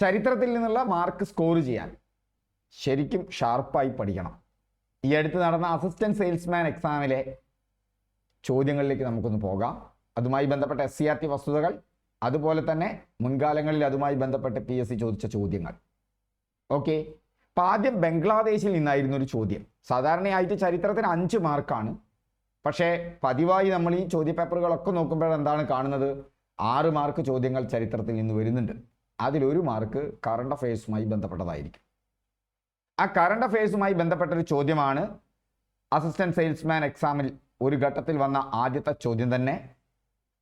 ചരിത്രത്തിൽ നിന്നുള്ള mark score ചെയ്യാൻ ശരിക്കും ഷാർപ്പായി പഠിക്കണം. ഈ അടുത്ത് നടന്ന അസിസ്റ്റന്റ് സെയിൽസ്മാൻ എക്സാമിലെ ചോദ്യങ്ങളിലേക്ക് നമുക്കൊന്ന് പോകാം. അതുമായി ബന്ധപ്പെട്ട SCRT വസ്തുതകൾ, അതുപോലെ തന്നെ മുൻകാലങ്ങളിൽ അതുമായി ബന്ധപ്പെട്ട് PSC ചോദിച്ച ചോദ്യങ്ങൾ. ഓക്കെ, അപ്പം ആദ്യം ബംഗ്ലാദേശിൽ നിന്നായിരുന്നു ഒരു ചോദ്യം. സാധാരണയായിട്ട് ചരിത്രത്തിന് 5 മാർക്കാണ്. പക്ഷേ പതിവായി നമ്മൾ ഈ ചോദ്യപേപ്പറുകളൊക്കെ നോക്കുമ്പോൾ എന്താണ് കാണുന്നത്? 6 മാർക്ക് ചോദ്യങ്ങൾ ചരിത്രത്തിൽ നിന്ന് വരുന്നുണ്ട്. അതിലൊരു മാർക്ക് കറണ്ട് അഫയേഴ്സുമായി ബന്ധപ്പെട്ടതായിരിക്കും. ആ കറണ്ട് അഫയേഴ്സുമായി ബന്ധപ്പെട്ടൊരു ചോദ്യമാണ് അസിസ്റ്റന്റ് സെയിൽസ്മാൻ എക്സാമിൽ ഒരു ഘട്ടത്തിൽ വന്ന ആദ്യത്തെ ചോദ്യം തന്നെ.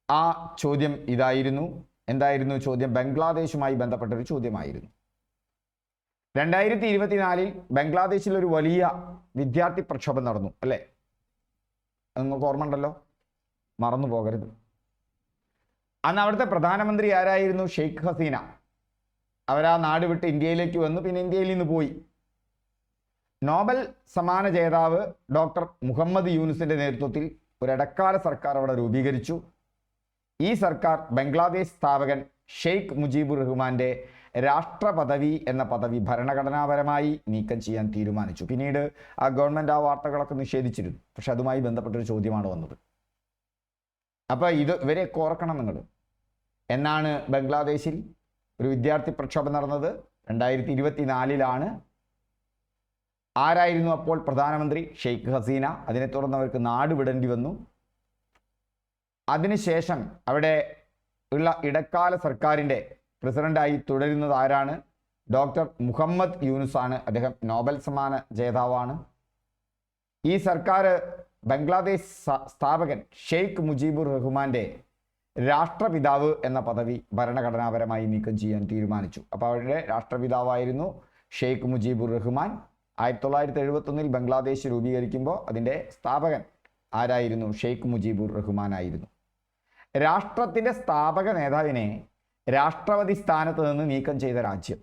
ആ ചോദ്യം ഇതായിരുന്നു. എന്തായിരുന്നു ചോദ്യം? ബംഗ്ലാദേശുമായി ബന്ധപ്പെട്ടൊരു ചോദ്യമായിരുന്നു. 2024 ബംഗ്ലാദേശിൽ ഒരു വലിയ വിദ്യാർത്ഥി പ്രക്ഷോഭം നടന്നു അല്ലേ? നിങ്ങൾക്ക് ഓർമ്മ ഉണ്ടല്ലോ, മറന്നു പോകരുത്. അന്ന് അവിടുത്തെ പ്രധാനമന്ത്രി ആരായിരുന്നു? ഷെയ്ഖ് ഹസീന. അവരാ നാട് വിട്ട് ഇന്ത്യയിലേക്ക് വന്നു, പിന്നെ ഇന്ത്യയിൽ നിന്ന് പോയി. നോബൽ സമ്മാന ജേതാവ് ഡോക്ടർ മുഹമ്മദ് യൂനുസിന്റെ നേതൃത്വത്തിൽ ഒരു ഇടക്കാല സർക്കാർ അവിടെ രൂപീകരിച്ചു. ഈ സർക്കാർ ബംഗ്ലാദേശ് സ്ഥാപകൻ ഷെയ്ഖ് മുജീബുർ റഹ്മാന്റെ രാഷ്ട്രപദവി എന്ന പദവി ഭരണഘടനാപരമായി നീക്കം ചെയ്യാൻ തീരുമാനിച്ചു. പിന്നീട് ആ ഗവൺമെന്റ് ആ വാർത്തകളൊക്കെ നിഷേധിച്ചിരുന്നു. പക്ഷെ അതുമായി ബന്ധപ്പെട്ടൊരു ചോദ്യമാണ് വന്നത്. അപ്പൊ ഇവരെ ഓർക്കണം നിങ്ങൾ. എന്നാണ് ബംഗ്ലാദേശിൽ ഒരു വിദ്യാർത്ഥി പ്രക്ഷോഭം നടന്നത്? 2024 ആരായിരുന്നു അപ്പോൾ പ്രധാനമന്ത്രി? ഷെയ്ഖ് ഹസീന. അതിനെ തുടർന്ന് അവർക്ക് നാട് വിടേണ്ടി വന്നു. അതിനുശേഷം അവിടെ ഉള്ള ഇടക്കാല സർക്കാരിൻ്റെ പ്രസിഡന്റായി തുടരുന്നത് ആരാണ്? ഡോക്ടർ മുഹമ്മദ് യൂനുസ് ആണ്. അദ്ദേഹം നോബൽ സമ്മാന ജേതാവാണ്. ഈ സർക്കാർ ബംഗ്ലാദേശ് സ്ഥാപകൻ ഷെയ്ഖ് മുജീബുർ റഹ്മാന്റെ രാഷ്ട്രപിതാവ് എന്ന പദവി ഭരണഘടനാപരമായി നീക്കം ചെയ്യാൻ തീരുമാനിച്ചു. അപ്പോൾ അവരുടെ രാഷ്ട്രപിതാവായിരുന്നു ഷെയ്ഖ് മുജീബുർ റഹ്മാൻ. 1971 ബംഗ്ലാദേശ് രൂപീകരിക്കുമ്പോൾ അതിൻ്റെ സ്ഥാപകൻ ആരായിരുന്നു? ഷെയ്ഖ് മുജീബുർ റഹ്മാൻ ആയിരുന്നു. രാഷ്ട്രത്തിൻ്റെ സ്ഥാപക നേതാവിനെ രാഷ്ട്രപതി സ്ഥാനത്ത് നിന്ന് നീക്കം ചെയ്ത രാജ്യം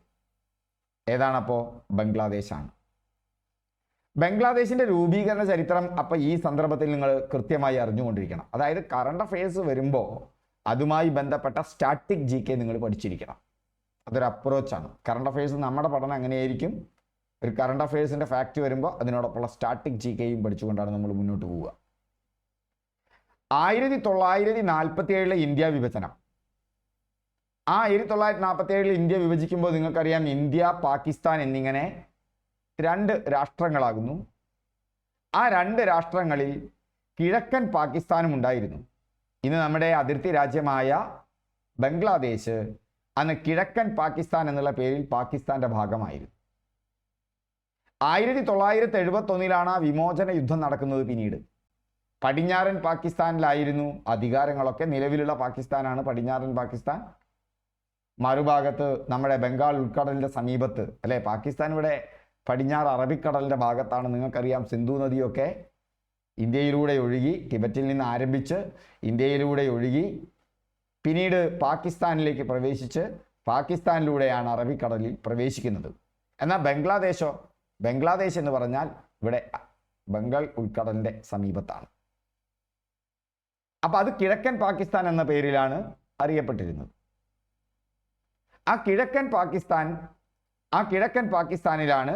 ഏതാണപ്പോൾ? ബംഗ്ലാദേശാണ്. ബംഗ്ലാദേശിൻ്റെ രൂപീകരണ ചരിത്രം അപ്പോൾ ഈ സന്ദർഭത്തിൽ നിങ്ങൾ കൃത്യമായി അറിഞ്ഞുകൊണ്ടിരിക്കണം. അതായത് കറണ്ട് അഫയേഴ്സ് വരുമ്പോൾ അതുമായി ബന്ധപ്പെട്ട സ്റ്റാറ്റിക് GK നിങ്ങൾ പഠിച്ചിരിക്കണം. അതൊരു അപ്രോച്ചാണ്. കറണ്ട് അഫയേഴ്സ് നമ്മുടെ പഠനം എങ്ങനെയായിരിക്കും? ഒരു കറണ്ട് അഫയേഴ്സിൻ്റെ ഫാക്റ്റ് വരുമ്പോൾ അതിനോടൊപ്പമുള്ള സ്റ്റാറ്റിക് GKയും പഠിച്ചുകൊണ്ടാണ് നമ്മൾ മുന്നോട്ട് പോവുക. 1947 ഇന്ത്യ വിഭജനം. ആ 1947 ഇന്ത്യ വിഭജിക്കുമ്പോൾ നിങ്ങൾക്കറിയാം, ഇന്ത്യ പാകിസ്ഥാൻ എന്നിങ്ങനെ 2 രാഷ്ട്രങ്ങളാകുന്നു. ആ 2 രാഷ്ട്രങ്ങളിൽ കിഴക്കൻ പാകിസ്ഥാനും ഉണ്ടായിരുന്നു. ഇന്ന് നമ്മുടെ അതിർത്തി രാജ്യമായ ബംഗ്ലാദേശ് അന്ന് കിഴക്കൻ പാകിസ്ഥാൻ എന്നുള്ള പേരിൽ പാകിസ്ഥാന്റെ ഭാഗമായിരുന്നു. 1971 ആ വിമോചന യുദ്ധം നടക്കുന്നത്. പിന്നീട് പടിഞ്ഞാറൻ പാകിസ്ഥാനിലായിരുന്നു അധികാരങ്ങളൊക്കെ. നിലവിലുള്ള പാകിസ്ഥാനാണ് പടിഞ്ഞാറൻ പാകിസ്ഥാൻ. മറുഭാഗത്ത് നമ്മുടെ ബംഗാൾ ഉൾക്കടലിൻ്റെ സമീപത്ത് അല്ലെ, പാകിസ്ഥാൻ ഇവിടെ പടിഞ്ഞാറ് അറബിക്കടലിൻ്റെ ഭാഗത്താണ്. നിങ്ങൾക്കറിയാം, സിന്ധു നദിയൊക്കെ ഇന്ത്യയിലൂടെ ഒഴുകി, ടിബറ്റിൽ നിന്ന് ആരംഭിച്ച് ഇന്ത്യയിലൂടെ ഒഴുകി പിന്നീട് പാകിസ്ഥാനിലേക്ക് പ്രവേശിച്ച് പാകിസ്ഥാനിലൂടെയാണ് അറബിക്കടലിൽ പ്രവേശിക്കുന്നത്. എന്നാൽ ബംഗ്ലാദേശോ? ബംഗ്ലാദേശ് എന്ന് പറഞ്ഞാൽ ഇവിടെ ബംഗാൾ ഉൾക്കടലിൻ്റെ സമീപത്താണ്. അപ്പം അത് കിഴക്കൻ പാകിസ്ഥാൻ എന്ന പേരിലാണ് അറിയപ്പെട്ടിരുന്നത്. ആ കിഴക്കൻ പാകിസ്ഥാനിലാണ്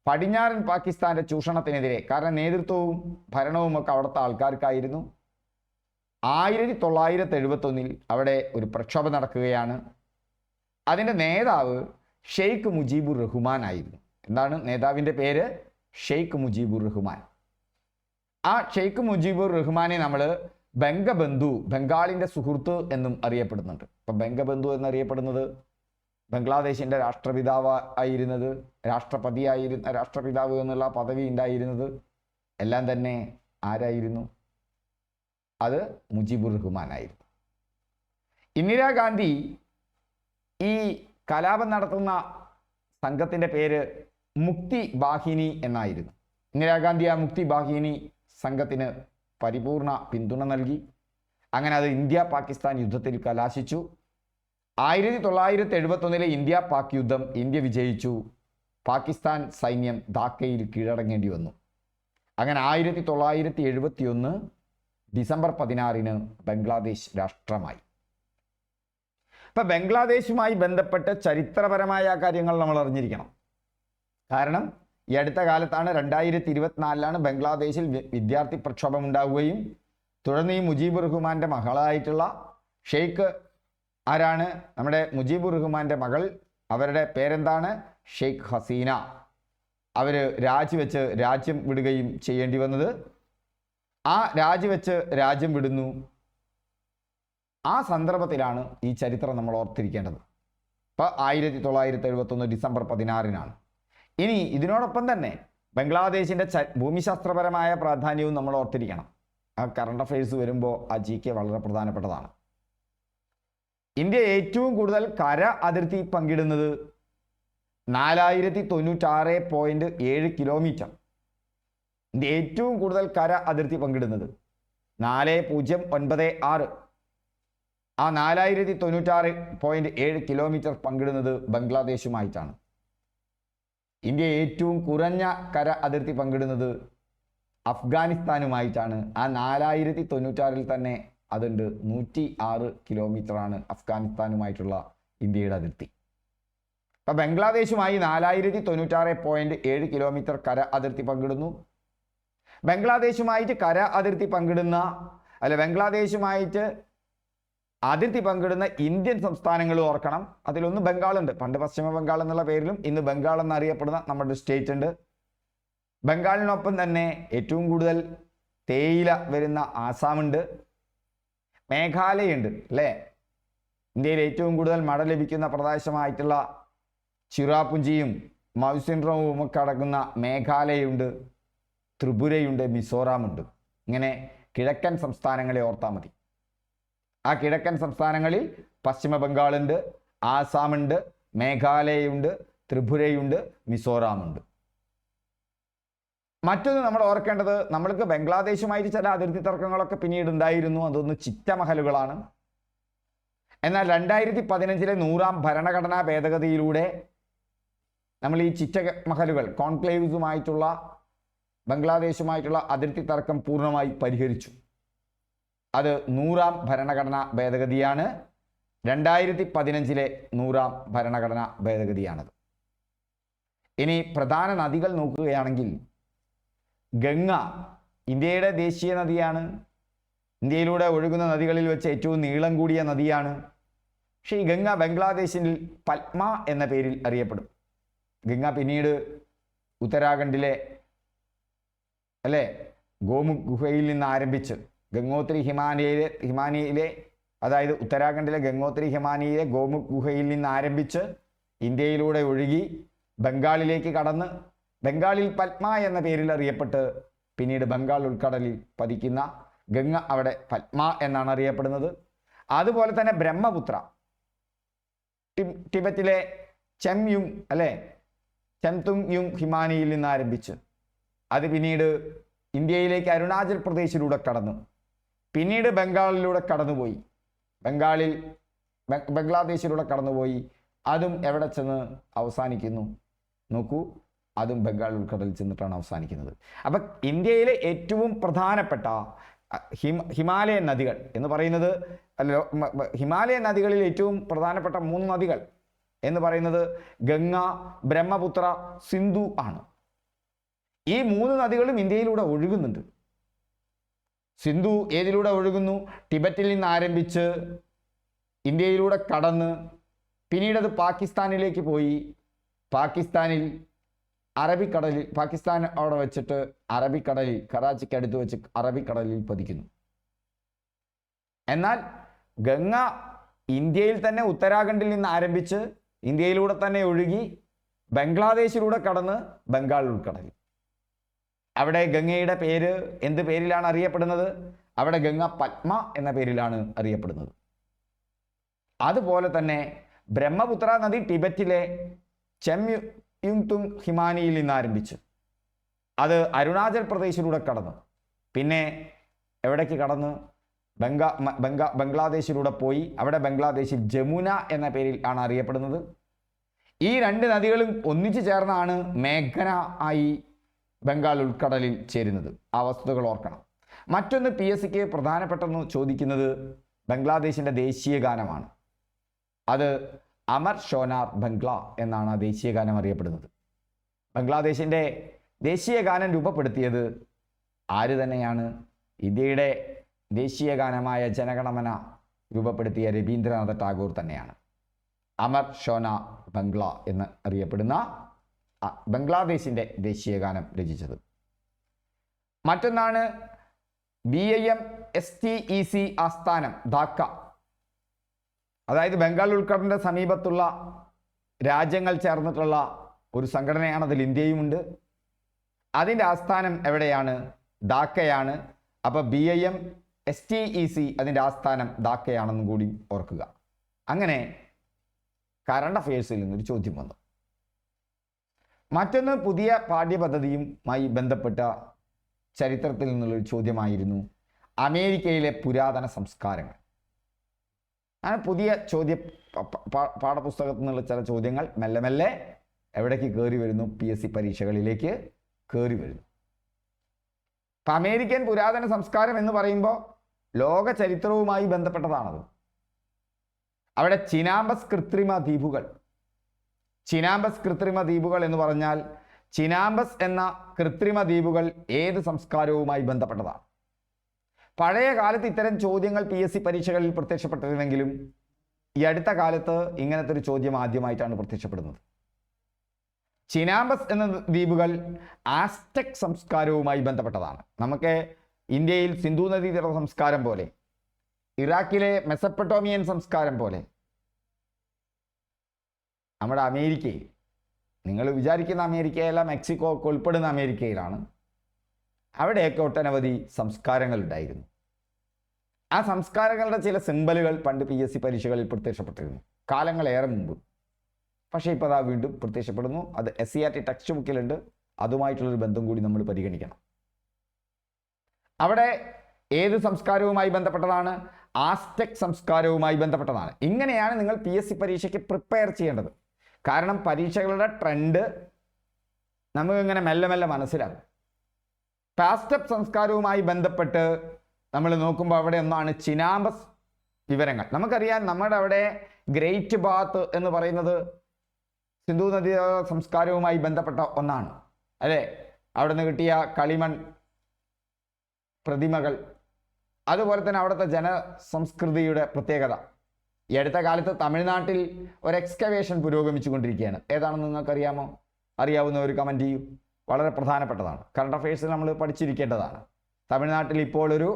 പടിഞ്ഞാറൻ പാകിസ്ഥാന്റെ ചൂഷണത്തിനെതിരെ, കാരണം നേതൃത്വവും ഭരണവും ഒക്കെ അവിടുത്തെ ആൾക്കാർക്കായിരുന്നു. 1971 അവിടെ ഒരു പ്രക്ഷോഭം നടക്കുകയാണ്. അതിൻ്റെ നേതാവ് ഷെയ്ഖ് മുജീബുർ റഹ്മാൻ ആയിരുന്നു. എന്താണ് നേതാവിൻ്റെ പേര്? ഷെയ്ഖ് മുജീബുർ റഹ്മാൻ. ആ ഷെയ്ഖ് മുജീബുർ റഹ്മാനെ നമ്മൾ ബംഗബന്ധു, ബംഗാളിൻ്റെ സുഹൃത്ത് എന്നും അറിയപ്പെടുന്നുണ്ട്. അപ്പം ബംഗബന്ധു എന്നറിയപ്പെടുന്നത് ബംഗ്ലാദേശിൻ്റെ രാഷ്ട്രപിതാവ് ആയിരുന്നത്, രാഷ്ട്രപിതാവ് എന്നുള്ള പദവി ഉണ്ടായിരുന്നത് എല്ലാം തന്നെ ആരായിരുന്നു? അത് മുജീബുർ റഹ്മാൻ ആയിരുന്നു. ഇന്ദിരാഗാന്ധി ഈ കലാപം നടത്തുന്ന സംഘത്തിൻ്റെ പേര് മുക്തി ബാഹിനി എന്നായിരുന്നു. ഇന്ദിരാഗാന്ധി ആ മുക്തി ബാഹിനി സംഘത്തിന് പരിപൂർണ പിന്തുണ നൽകി. അങ്ങനെ അത് ഇന്ത്യ പാകിസ്ഥാൻ യുദ്ധത്തിൽ കലാശിച്ചു. 1971 ഇന്ത്യ പാക് യുദ്ധം ഇന്ത്യ വിജയിച്ചു. പാകിസ്ഥാൻ സൈന്യം ധാക്കയിൽ കീഴടങ്ങേണ്ടി വന്നു. അങ്ങനെ 1971 ഡിസംബർ 16 ബംഗ്ലാദേശ് രാഷ്ട്രമായി. ഇപ്പം ബംഗ്ലാദേശുമായി ബന്ധപ്പെട്ട് ചരിത്രപരമായ കാര്യങ്ങൾ നമ്മൾ അറിഞ്ഞിരിക്കണം. കാരണം ഈ അടുത്ത കാലത്താണ് 2024 ബംഗ്ലാദേശിൽ വിദ്യാർത്ഥി പ്രക്ഷോഭം ഉണ്ടാവുകയും തുടർന്ന് ഈ മുജീബുർ റഹ്മാൻ്റെ മകളായിട്ടുള്ള ഷെയ്ഖ് ആരാണ്? നമ്മുടെ മുജീബുർ റഹ്മാൻ്റെ മകൾ, അവരുടെ പേരെന്താണ്? ഷെയ്ഖ് ഹസീന. അവർ രാജിവെച്ച് രാജ്യം വിടുകയും ചെയ്യേണ്ടി വന്നത്. ആ രാജിവെച്ച് രാജ്യം വിടുന്നു. ആ സന്ദർഭത്തിലാണ് ഈ ചരിത്രം നമ്മൾ ഓർത്തിരിക്കേണ്ടത്. ഇപ്പോൾ 1971 ഡിസംബർ 16 ഇനി ഇതിനോടൊപ്പം തന്നെ ബംഗ്ലാദേശിൻ്റെ ഭൂമിശാസ്ത്രപരമായ പ്രാധാന്യവും നമ്മൾ ഓർത്തിരിക്കണം. ആ കറണ്ട് അഫയേഴ്സ് വരുമ്പോൾ ആ GK വളരെ പ്രധാനപ്പെട്ടതാണ്. ഇന്ത്യ ഏറ്റവും കൂടുതൽ കര അതിർത്തി പങ്കിടുന്നത് 4096.7 കിലോമീറ്റർ. ഇന്ത്യ ഏറ്റവും കൂടുതൽ കര അതിർത്തി പങ്കിടുന്നത് 4096. ആ 4096.7 കിലോമീറ്റർ പങ്കിടുന്നത് ബംഗ്ലാദേശുമായിട്ടാണ്. ഇന്ത്യ ഏറ്റവും കുറഞ്ഞ കര അതിർത്തി പങ്കിടുന്നത് അഫ്ഗാനിസ്ഥാനുമായിട്ടാണ്. ആ 4096 തന്നെ അതുണ്ട് 106 കിലോമീറ്ററാണ് അഫ്ഗാനിസ്ഥാനുമായിട്ടുള്ള ഇന്ത്യയുടെ അതിർത്തി. അപ്പം ബംഗ്ലാദേശുമായി 4096.7 കിലോമീറ്റർ കര അതിർത്തി പങ്കിടുന്നു. ബംഗ്ലാദേശുമായിട്ട് കര അതിർത്തി പങ്കിടുന്ന ബംഗ്ലാദേശുമായിട്ട് അതിർത്തി പങ്കിടുന്ന ഇന്ത്യൻ സംസ്ഥാനങ്ങൾ ഓർക്കണം. അതിലൊന്ന് ബംഗാളുണ്ട്. പണ്ട് പശ്ചിമ ബംഗാൾ എന്നുള്ള പേരിലും ഇന്ന് ബംഗാൾ എന്നറിയപ്പെടുന്ന നമ്മുടെ സ്റ്റേറ്റ് ഉണ്ട്. ബംഗാളിനൊപ്പം തന്നെ ഏറ്റവും കൂടുതൽ തേയില വരുന്ന ആസാമുണ്ട്, മേഘാലയ ഉണ്ട് അല്ലേ? ഇന്ത്യയിൽ ഏറ്റവും കൂടുതൽ മഴ ലഭിക്കുന്ന പ്രദേശമായിട്ടുള്ള ചിറാപുഞ്ചിയും മൗസിൻഡ്രോമും ഒക്കെ അടങ്ങുന്ന മേഘാലയയുണ്ട്, ത്രിപുരയുണ്ട്, മിസോറാമുണ്ട്. ഇങ്ങനെ കിഴക്കൻ സംസ്ഥാനങ്ങളെ ഓർത്താൽ മതി. ആ കിഴക്കൻ സംസ്ഥാനങ്ങളിൽ പശ്ചിമ ബംഗാളുണ്ട്, ആസാമുണ്ട്, മേഘാലയയുണ്ട്, ത്രിപുരയുണ്ട്, മിസോറാമുണ്ട്. മറ്റൊന്ന് നമ്മൾ ഓർക്കേണ്ടത്, നമ്മൾക്ക് ബംഗ്ലാദേശുമായിട്ട് ചില അതിർത്തി തർക്കങ്ങളൊക്കെ പിന്നീട് ഉണ്ടായിരുന്നു. അതൊന്ന് ചിറ്റമഹലുകളാണ്. എന്നാൽ 2015 100ാം ഭരണഘടനാ ഭേദഗതിയിലൂടെ നമ്മൾ ഈ ചിറ്റമഹലുകൾ കോൺക്ലേവ്സുമായിട്ടുള്ള ബംഗ്ലാദേശുമായിട്ടുള്ള അതിർത്തി തർക്കം പൂർണ്ണമായി പരിഹരിച്ചു. അത് 100ാം ഭരണഘടനാ ഭേദഗതിയാണ്. 2015 100ാം ഭരണഘടനാ ഭേദഗതിയാണത്. ഇനി പ്രധാന നദികൾ നോക്കുകയാണെങ്കിൽ ഗംഗ ഇന്ത്യയുടെ ദേശീയ നദിയാണ്. ഇന്ത്യയിലൂടെ ഒഴുകുന്ന നദികളിൽ വെച്ച് ഏറ്റവും നീളം കൂടിയ നദിയാണ്. പക്ഷേ ഈ ഗംഗ ബംഗ്ലാദേശിൽ പത്മ എന്ന പേരിൽ അറിയപ്പെടും. ഗംഗ പിന്നീട് ഉത്തരാഖണ്ഡിലെ ഗോമുഖ് ഗുഹയിൽ നിന്ന് ആരംഭിച്ച് ഗംഗോത്രി ഹിമാനിയിലെ അതായത് ഉത്തരാഖണ്ഡിലെ ഗംഗോത്രി ഹിമാനിയിലെ ഗോമുഖ് ഗുഹയിൽ നിന്ന് ആരംഭിച്ച് ഇന്ത്യയിലൂടെ ഒഴുകി ബംഗാളിലേക്ക് കടന്ന് ബംഗാളിൽ പത്മ എന്ന പേരിൽ അറിയപ്പെട്ട് പിന്നീട് ബംഗാൾ ഉൾക്കടലിൽ പതിക്കുന്ന ഗംഗ അവിടെ പത്മ എന്നാണ് അറിയപ്പെടുന്നത്. അതുപോലെ തന്നെ ബ്രഹ്മപുത്ര ടിബറ്റിലെ ചെംതുങ് യുങ് ഹിമാനിയിൽ നിന്ന് ആരംഭിച്ച് അത് പിന്നീട് ഇന്ത്യയിലേക്ക് അരുണാചൽ പ്രദേശിലൂടെ കടന്നു പിന്നീട് ബംഗാളിലൂടെ കടന്നുപോയി ബംഗ്ലാദേശിലൂടെ കടന്നുപോയി. അതും എവിടെ ചെന്ന് അവസാനിക്കുന്നു നോക്കൂ, അതും ബംഗാൾ ഉൾക്കടലിൽ ചെന്നിട്ടാണ് അവസാനിക്കുന്നത്. അപ്പം ഇന്ത്യയിലെ ഏറ്റവും പ്രധാനപ്പെട്ട ഹിമാലയൻ നദികൾ എന്ന് പറയുന്നത് ഹിമാലയൻ നദികളിൽ ഏറ്റവും പ്രധാനപ്പെട്ട 3 നദികൾ എന്ന് പറയുന്നത് ഗംഗ, ബ്രഹ്മപുത്ര, സിന്ധു ആണ്. ഈ 3 നദികളും ഇന്ത്യയിലൂടെ ഒഴുകുന്നുണ്ട്. സിന്ധു ഏതിലൂടെ ഒഴുകുന്നു? ടിബറ്റിൽ നിന്ന് ആരംഭിച്ച് ഇന്ത്യയിലൂടെ കടന്ന് പിന്നീട് അത് പാകിസ്ഥാനിലേക്ക് പോയി. പാകിസ്ഥാൻ അവിടെ വെച്ചിട്ട് അറബിക്കടലിൽ കറാച്ചിക്കടുത്ത് വെച്ച് അറബിക്കടലിൽ പതിക്കുന്നു. എന്നാൽ ഗംഗ ഇന്ത്യയിൽ തന്നെ ഉത്തരാഖണ്ഡിൽ നിന്ന് ആരംഭിച്ച് ഇന്ത്യയിലൂടെ തന്നെ ഒഴുകി ബംഗ്ലാദേശിലൂടെ കടന്ന് ബംഗാൾ ഉൾക്കടലിൽ. അവിടെ ഗംഗയുടെ പേര് എന്ത് പേരിലാണ് അറിയപ്പെടുന്നത്? അവിടെ ഗംഗ പത്മ എന്ന പേരിലാണ് അറിയപ്പെടുന്നത്. അതുപോലെ തന്നെ ബ്രഹ്മപുത്ര നദി ടിബറ്റിലെ ചെംതുങ് ഹിമാനിയിൽ നിന്ന് ആരംഭിച്ചു അത് അരുണാചൽ പ്രദേശിലൂടെ കടന്നു പിന്നെ എവിടേക്ക് കടന്നു? ബംഗ്ലാദേശിലൂടെ പോയി. അവിടെ ബംഗ്ലാദേശിൽ ജമുന എന്ന പേരിൽ ആണ് അറിയപ്പെടുന്നത്. ഈ 2 നദികളും ഒന്നിച്ചു ചേർന്നാണ് മേഘന ആയി ബംഗാൾ ഉൾക്കടലിൽ ചേരുന്നത്. ആ വസ്തുതകൾ ഓർക്കണം. മറ്റൊന്ന് PSCക്ക് പ്രധാനപ്പെട്ടെന്ന് ചോദിക്കുന്നത് ബംഗ്ലാദേശിൻ്റെ ദേശീയ ഗാനമാണ്. അത് അമർ ഷോനാർ ബംഗ്ല എന്നാണ് ആ ദേശീയ ഗാനം അറിയപ്പെടുന്നത്. ബംഗ്ലാദേശിൻ്റെ ദേശീയ ഗാനം രൂപപ്പെടുത്തിയത് ആര് തന്നെയാണ്? ഇന്ത്യയുടെ ദേശീയ ഗാനമായ ജനഗണമന രൂപപ്പെടുത്തിയ രവീന്ദ്രനാഥ ടാഗോർ തന്നെയാണ്. അമർ ഷോന ബംഗ്ല എന്ന് അറിയപ്പെടുന്ന ബംഗ്ലാദേശിൻ്റെ ദേശീയ ഗാനം രചിച്ചത്. മറ്റൊന്നാണ് BIMSTEC ആസ്ഥാനം ധാക്ക. അതായത് ബംഗാൾ ഉൾക്കടലിൻ്റെ സമീപത്തുള്ള രാജ്യങ്ങൾ ചേർന്നിട്ടുള്ള ഒരു സംഘടനയാണ്. അതിൽ ഇന്ത്യയുമുണ്ട്. അതിൻ്റെ ആസ്ഥാനം എവിടെയാണ്? ധാക്കയാണ്. അപ്പോൾ BIMSTEC അതിൻ്റെ ആസ്ഥാനം ധാക്കയാണെന്നും കൂടി ഓർക്കുക. അങ്ങനെ കറണ്ട് അഫയേഴ്സിൽ നിന്നൊരു ചോദ്യം വന്നു. മറ്റൊന്ന് പുതിയ പാഠ്യപദ്ധതിയുമായി ബന്ധപ്പെട്ട ചരിത്രത്തിൽ നിന്നുള്ളൊരു ചോദ്യമായിരുന്നു അമേരിക്കയിലെ പുരാതന സംസ്കാരങ്ങൾ. അങ്ങനെ പുതിയ പാഠപുസ്തകത്തിൽ നിന്നുള്ള ചില ചോദ്യങ്ങൾ മെല്ലെ മെല്ലെ എവിടേക്ക് കയറി വരുന്നു? PSC പരീക്ഷകളിലേക്ക് കയറി വരുന്നു. അപ്പം അമേരിക്കൻ പുരാതന സംസ്കാരം എന്ന് പറയുമ്പോൾ ലോക ചരിത്രവുമായി ബന്ധപ്പെട്ടതാണത്. അവിടെ ചിനാമ്പസ് കൃത്രിമ ദ്വീപുകൾ എന്ന് പറഞ്ഞാൽ ചിനാമ്പസ് എന്ന കൃത്രിമ ദ്വീപുകൾ ഏത് സംസ്കാരവുമായി ബന്ധപ്പെട്ടതാണ്? പഴയ കാലത്ത് ഇത്തരം ചോദ്യങ്ങൾ PSC പരീക്ഷകളിൽ പ്രത്യക്ഷപ്പെട്ടിരുന്നെങ്കിലും ഈ അടുത്ത കാലത്ത് ഇങ്ങനത്തെ ഒരു ചോദ്യം ആദ്യമായിട്ടാണ് പ്രത്യക്ഷപ്പെടുന്നത്. ചിനാമ്പസ് എന്ന ദ്വീപുകൾ ആസ്ടെക് സംസ്കാരവുമായി ബന്ധപ്പെട്ടതാണ്. നമുക്ക് ഇന്ത്യയിൽ സിന്ധു നദീതട സംസ്കാരം പോലെ, ഇറാഖിലെ മെസപ്പൊട്ടോമിയൻ സംസ്കാരം പോലെ, നമ്മുടെ അമേരിക്കയിൽ, നിങ്ങൾ വിചാരിക്കുന്ന അമേരിക്കയല്ല, മെക്സിക്കോ ഒക്കെ ഉൾപ്പെടുന്ന അമേരിക്കയിലാണ്, അവിടെയൊക്കെ ഒട്ടനവധി സംസ്കാരങ്ങൾ ഉണ്ടായിരുന്നു. ആ സംസ്കാരങ്ങളുടെ ചില സിമ്പലുകൾ പണ്ട് PSC പരീക്ഷകളിൽ പ്രത്യക്ഷപ്പെട്ടിരുന്നു കാലങ്ങളേറെ മുമ്പ്. പക്ഷേ ഇപ്പോൾ അതാ വീണ്ടും പ്രത്യക്ഷപ്പെടുന്നു. അത് SCERT ടെക്സ്റ്റ് ബുക്കിലുണ്ട്. അതുമായിട്ടുള്ളൊരു ബന്ധം കൂടി നമ്മൾ പരിഗണിക്കണം. അവിടെ ഏത് സംസ്കാരവുമായി ബന്ധപ്പെട്ടതാണ്? ആസ്ടെക് സംസ്കാരവുമായി ബന്ധപ്പെട്ടതാണ്. ഇങ്ങനെയാണ് നിങ്ങൾ PSC പരീക്ഷയ്ക്ക് പ്രിപ്പയർ ചെയ്യേണ്ടത്. കാരണം പരീക്ഷകളുടെ ട്രെൻഡ് നമുക്കിങ്ങനെ മെല്ലെ മെല്ലെ മനസ്സിലാകും. ആസ്ടെക് സംസ്കാരവുമായി ബന്ധപ്പെട്ട് നമ്മൾ നോക്കുമ്പോൾ അവിടെ ഒന്നാണ് ചിനാമ്പസ് വിവരങ്ങൾ. നമുക്കറിയാം, നമ്മുടെ അവിടെ ഗ്രേറ്റ് ബാത്ത് എന്ന് പറയുന്നത് സിന്ധു നദീ സംസ്കാരവുമായി ബന്ധപ്പെട്ട ഒന്നാണ്, അല്ലേ? അവിടെ നിന്ന് കിട്ടിയ കളിമൺ പ്രതിമകൾ, അതുപോലെ തന്നെ അവിടുത്തെ ജനസംസ്കൃതിയുടെ പ്രത്യേകത. ഈ അടുത്ത കാലത്ത് തമിഴ്നാട്ടിൽ ഒരു എക്സ്കവേഷൻ പുരോഗമിച്ചു കൊണ്ടിരിക്കുകയാണ്. ഏതാണെന്ന് നിങ്ങൾക്കറിയാമോ? അറിയാവുന്ന ഒരു കമൻറ്റ് ചെയ്യൂ. വളരെ പ്രധാനപ്പെട്ടതാണ്. കറണ്ട് അഫയേഴ്സിൽ നമ്മൾ പഠിച്ചിരിക്കേണ്ടതാണ്. തമിഴ്നാട്ടിൽ ഇപ്പോൾ ഒരു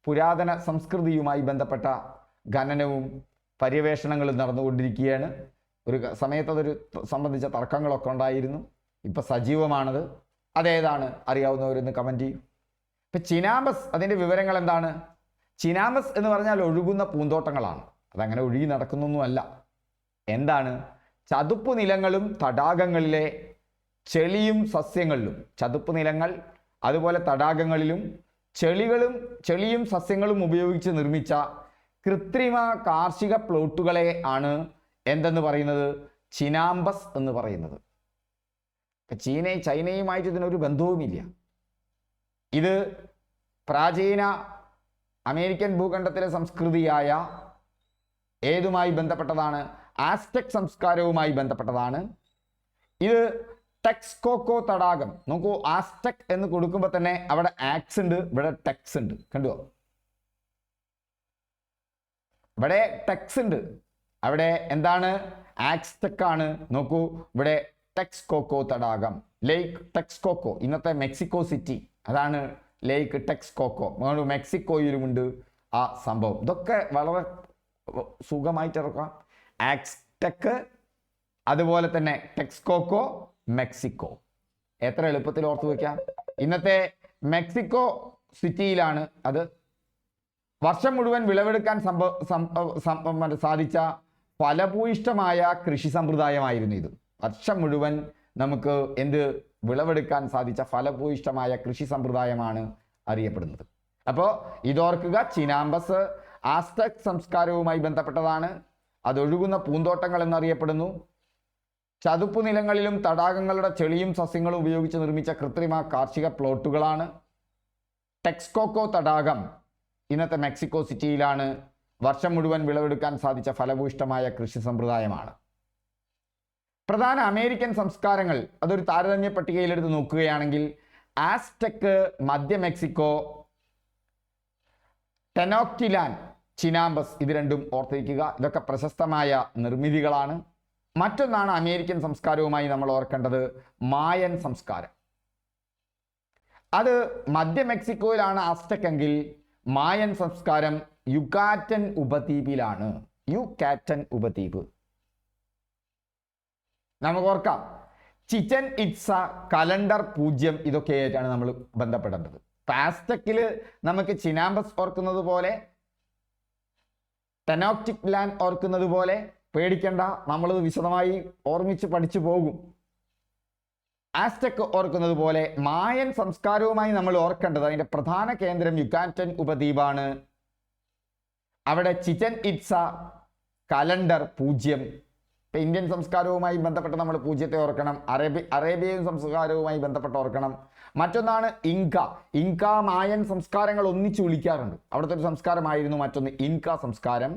പുരാതന സംസ്കൃതിയുമായി ബന്ധപ്പെട്ട ഖനനവും പര്യവേഷണങ്ങളും നടന്നുകൊണ്ടിരിക്കുകയാണ്. ഒരു സമയത്ത് അതൊരു സംബന്ധിച്ച തർക്കങ്ങളൊക്കെ ഉണ്ടായിരുന്നു. ഇപ്പം സജീവമാണത്. അതേതാണ് അറിയാവുന്നവരൊന്ന് കമൻറ്റ് ചെയ്യും. ഇപ്പം ചിനാമ്പസ്, അതിൻ്റെ വിവരങ്ങൾ എന്താണ്? ചിനാമ്പസ് എന്ന് പറഞ്ഞാൽ ഒഴുകുന്ന പൂന്തോട്ടങ്ങളാണ്. അതങ്ങനെ ഒഴുകി നടക്കുന്നൊന്നുമല്ല. എന്താണ്? ചതുപ്പ് നിലങ്ങളും തടാകങ്ങളിലെ ചെളിയും സസ്യങ്ങളിലും, ചതുപ്പ് നിലങ്ങൾ അതുപോലെ തടാകങ്ങളിലും ചെളിയും സസ്യങ്ങളും ഉപയോഗിച്ച് നിർമ്മിച്ച കൃത്രിമ കാർഷിക പ്ലോട്ടുകളെ ആണ് എന്തെന്ന് പറയുന്നത്? ചിനാമ്പസ് എന്ന് പറയുന്നത്. ചൈനയുമായിട്ട് ഇതിനൊരു ബന്ധവുമില്ല. ഇത് പ്രാചീന അമേരിക്കൻ ഭൂഖണ്ഡത്തിലെ സംസ്കൃതിയായ ഏതുമായി ബന്ധപ്പെട്ടതാണ്? ആസ്ടെക് സംസ്കാരവുമായി ബന്ധപ്പെട്ടതാണ്. ഇത് ടെക്സ്കോക്കോ തടാകം. നോക്കൂ, ആസ്ടെക് എന്ന് കൊടുക്കുമ്പോൾ തന്നെ അവിടെ ആക്സ് ഉണ്ട്, ഇവിടെ ടെക്സ് ഉണ്ട്. കണ്ടുവോ? ഇവിടെ ടെക്സ് ഉണ്ട്, അവിടെ എന്താണ്? ആക്സ്ടെക് ആണ്. നോക്കൂ, ഇവിടെ ടെക്സ്കോക്കോ തടാകം, ലേക്ക് ടെക്സ്കോക്കോ, ഇന്നത്തെ മെക്സിക്കോ സിറ്റി, അതാണ് ലേക്ക് ടെക്സ്കോക്കോ. മെക്സിക്കോയിലുമുണ്ട് ആ സംഭവം. ഇതൊക്കെ വളരെ സുഖമായിട്ട് ഇറക്കാം. ആക്സ്ടെക്, അതുപോലെ തന്നെ ടെക്സ്കോക്കോ, മെക്സിക്കോ. എത്ര എളുപ്പത്തിൽ ഓർത്തു വയ്ക്കാം. ഇന്നത്തെ മെക്സിക്കോ സിറ്റിയിലാണ് അത്. വർഷം മുഴുവൻ വിളവെടുക്കാൻ സാധിച്ച ഫലഭൂയിഷ്ടമായ കൃഷി സമ്പ്രദായമായിരുന്നു ഇത്. വർഷം മുഴുവൻ നമുക്ക് വിളവെടുക്കാൻ സാധിച്ച ഫലഭൂയിഷ്ടമായ കൃഷി സമ്പ്രദായമാണ് അറിയപ്പെടുന്നത്. അപ്പോൾ ഇതോർക്കുക, ചിനാമ്പസ് ആസ്ടെക് സംസ്കാരവുമായി ബന്ധപ്പെട്ടതാണ്. അതൊഴുകുന്ന പൂന്തോട്ടങ്ങൾ എന്നറിയപ്പെടുന്നു. ചതുപ്പ് നിലങ്ങളിലും തടാകങ്ങളുടെ ചെളിയും സസ്യങ്ങളും ഉപയോഗിച്ച് നിർമ്മിച്ച കൃത്രിമ കാർഷിക പ്ലോട്ടുകളാണ്. ടെക്സ്കോക്കോ തടാകം ഇന്നത്തെ മെക്സിക്കോ സിറ്റിയിലാണ്. വർഷം മുഴുവൻ വിളവെടുക്കാൻ സാധിച്ച ഫലഭൂയിഷ്ഠമായ കൃഷി സമ്പ്രദായമാണ്. പ്രധാന അമേരിക്കൻ സംസ്കാരങ്ങൾ അതൊരു താരതമ്യ പട്ടികയിലെടുത്ത് നോക്കുകയാണെങ്കിൽ ആസ്ടെക് മധ്യ മെക്സിക്കോ, ടെനോക്ടിലാൻ, ചിനാമ്പസ്, ഇത് രണ്ടും ഓർത്തിരിക്കുക. ഇതൊക്കെ പ്രശസ്തമായ നിർമ്മിതികളാണ്. മറ്റൊന്നാണ് അമേരിക്കൻ സംസ്കാരവുമായി നമ്മൾ ഓർക്കേണ്ടത്, മായൻ സംസ്കാരം. അത് മധ്യ മെക്സിക്കോയിലാണ് ആസ്ടെക് എങ്കിൽ മായൻ സംസ്കാരം യുകാറ്റൻ ഉപദ്വീപിലാണ്. യുകാറ്റൻ ഉപദ്വീപ് നമുക്ക് ഓർക്കാം. ചിച്ചൻ ഇറ്റ്സ, കലണ്ടർ 0 ഇതൊക്കെയായിട്ടാണ് നമ്മൾ ബന്ധപ്പെടേണ്ടത്. ആസ്ടെക്കിൽ നമുക്ക് ചിനാമ്പസ് ഓർക്കുന്നത് പോലെ, ടെനോക്ടിലാൻ ഓർക്കുന്നത് പോലെ പേടിക്കേണ്ട, നമ്മളത് വിശദമായി ഓർമ്മിച്ച് പഠിച്ചു പോകും. ആസ്ടെക് ഓർക്കുന്നത് പോലെ മായൻ സംസ്കാരവുമായി നമ്മൾ ഓർക്കേണ്ടത് അതിൻ്റെ പ്രധാന കേന്ദ്രം യുകാറ്റൻ ഉപദ്വീപാണ്. അവിടെ ചിച്ചൻ ഇറ്റ്സ, കലണ്ടർ 0. ഇപ്പം ഇന്ത്യൻ സംസ്കാരവുമായി ബന്ധപ്പെട്ട് നമ്മൾ 0 ഓർക്കണം. അറേബ്യൻ സംസ്കാരവുമായി ബന്ധപ്പെട്ട് ഓർക്കണം. മറ്റൊന്നാണ് ഇൻക മായൻ സംസ്കാരങ്ങൾ ഒന്നിച്ച് വിളിക്കാറുണ്ട്. അവിടുത്തെ ഒരു സംസ്കാരമായിരുന്നു മറ്റൊന്ന് ഇൻക സംസ്കാരം.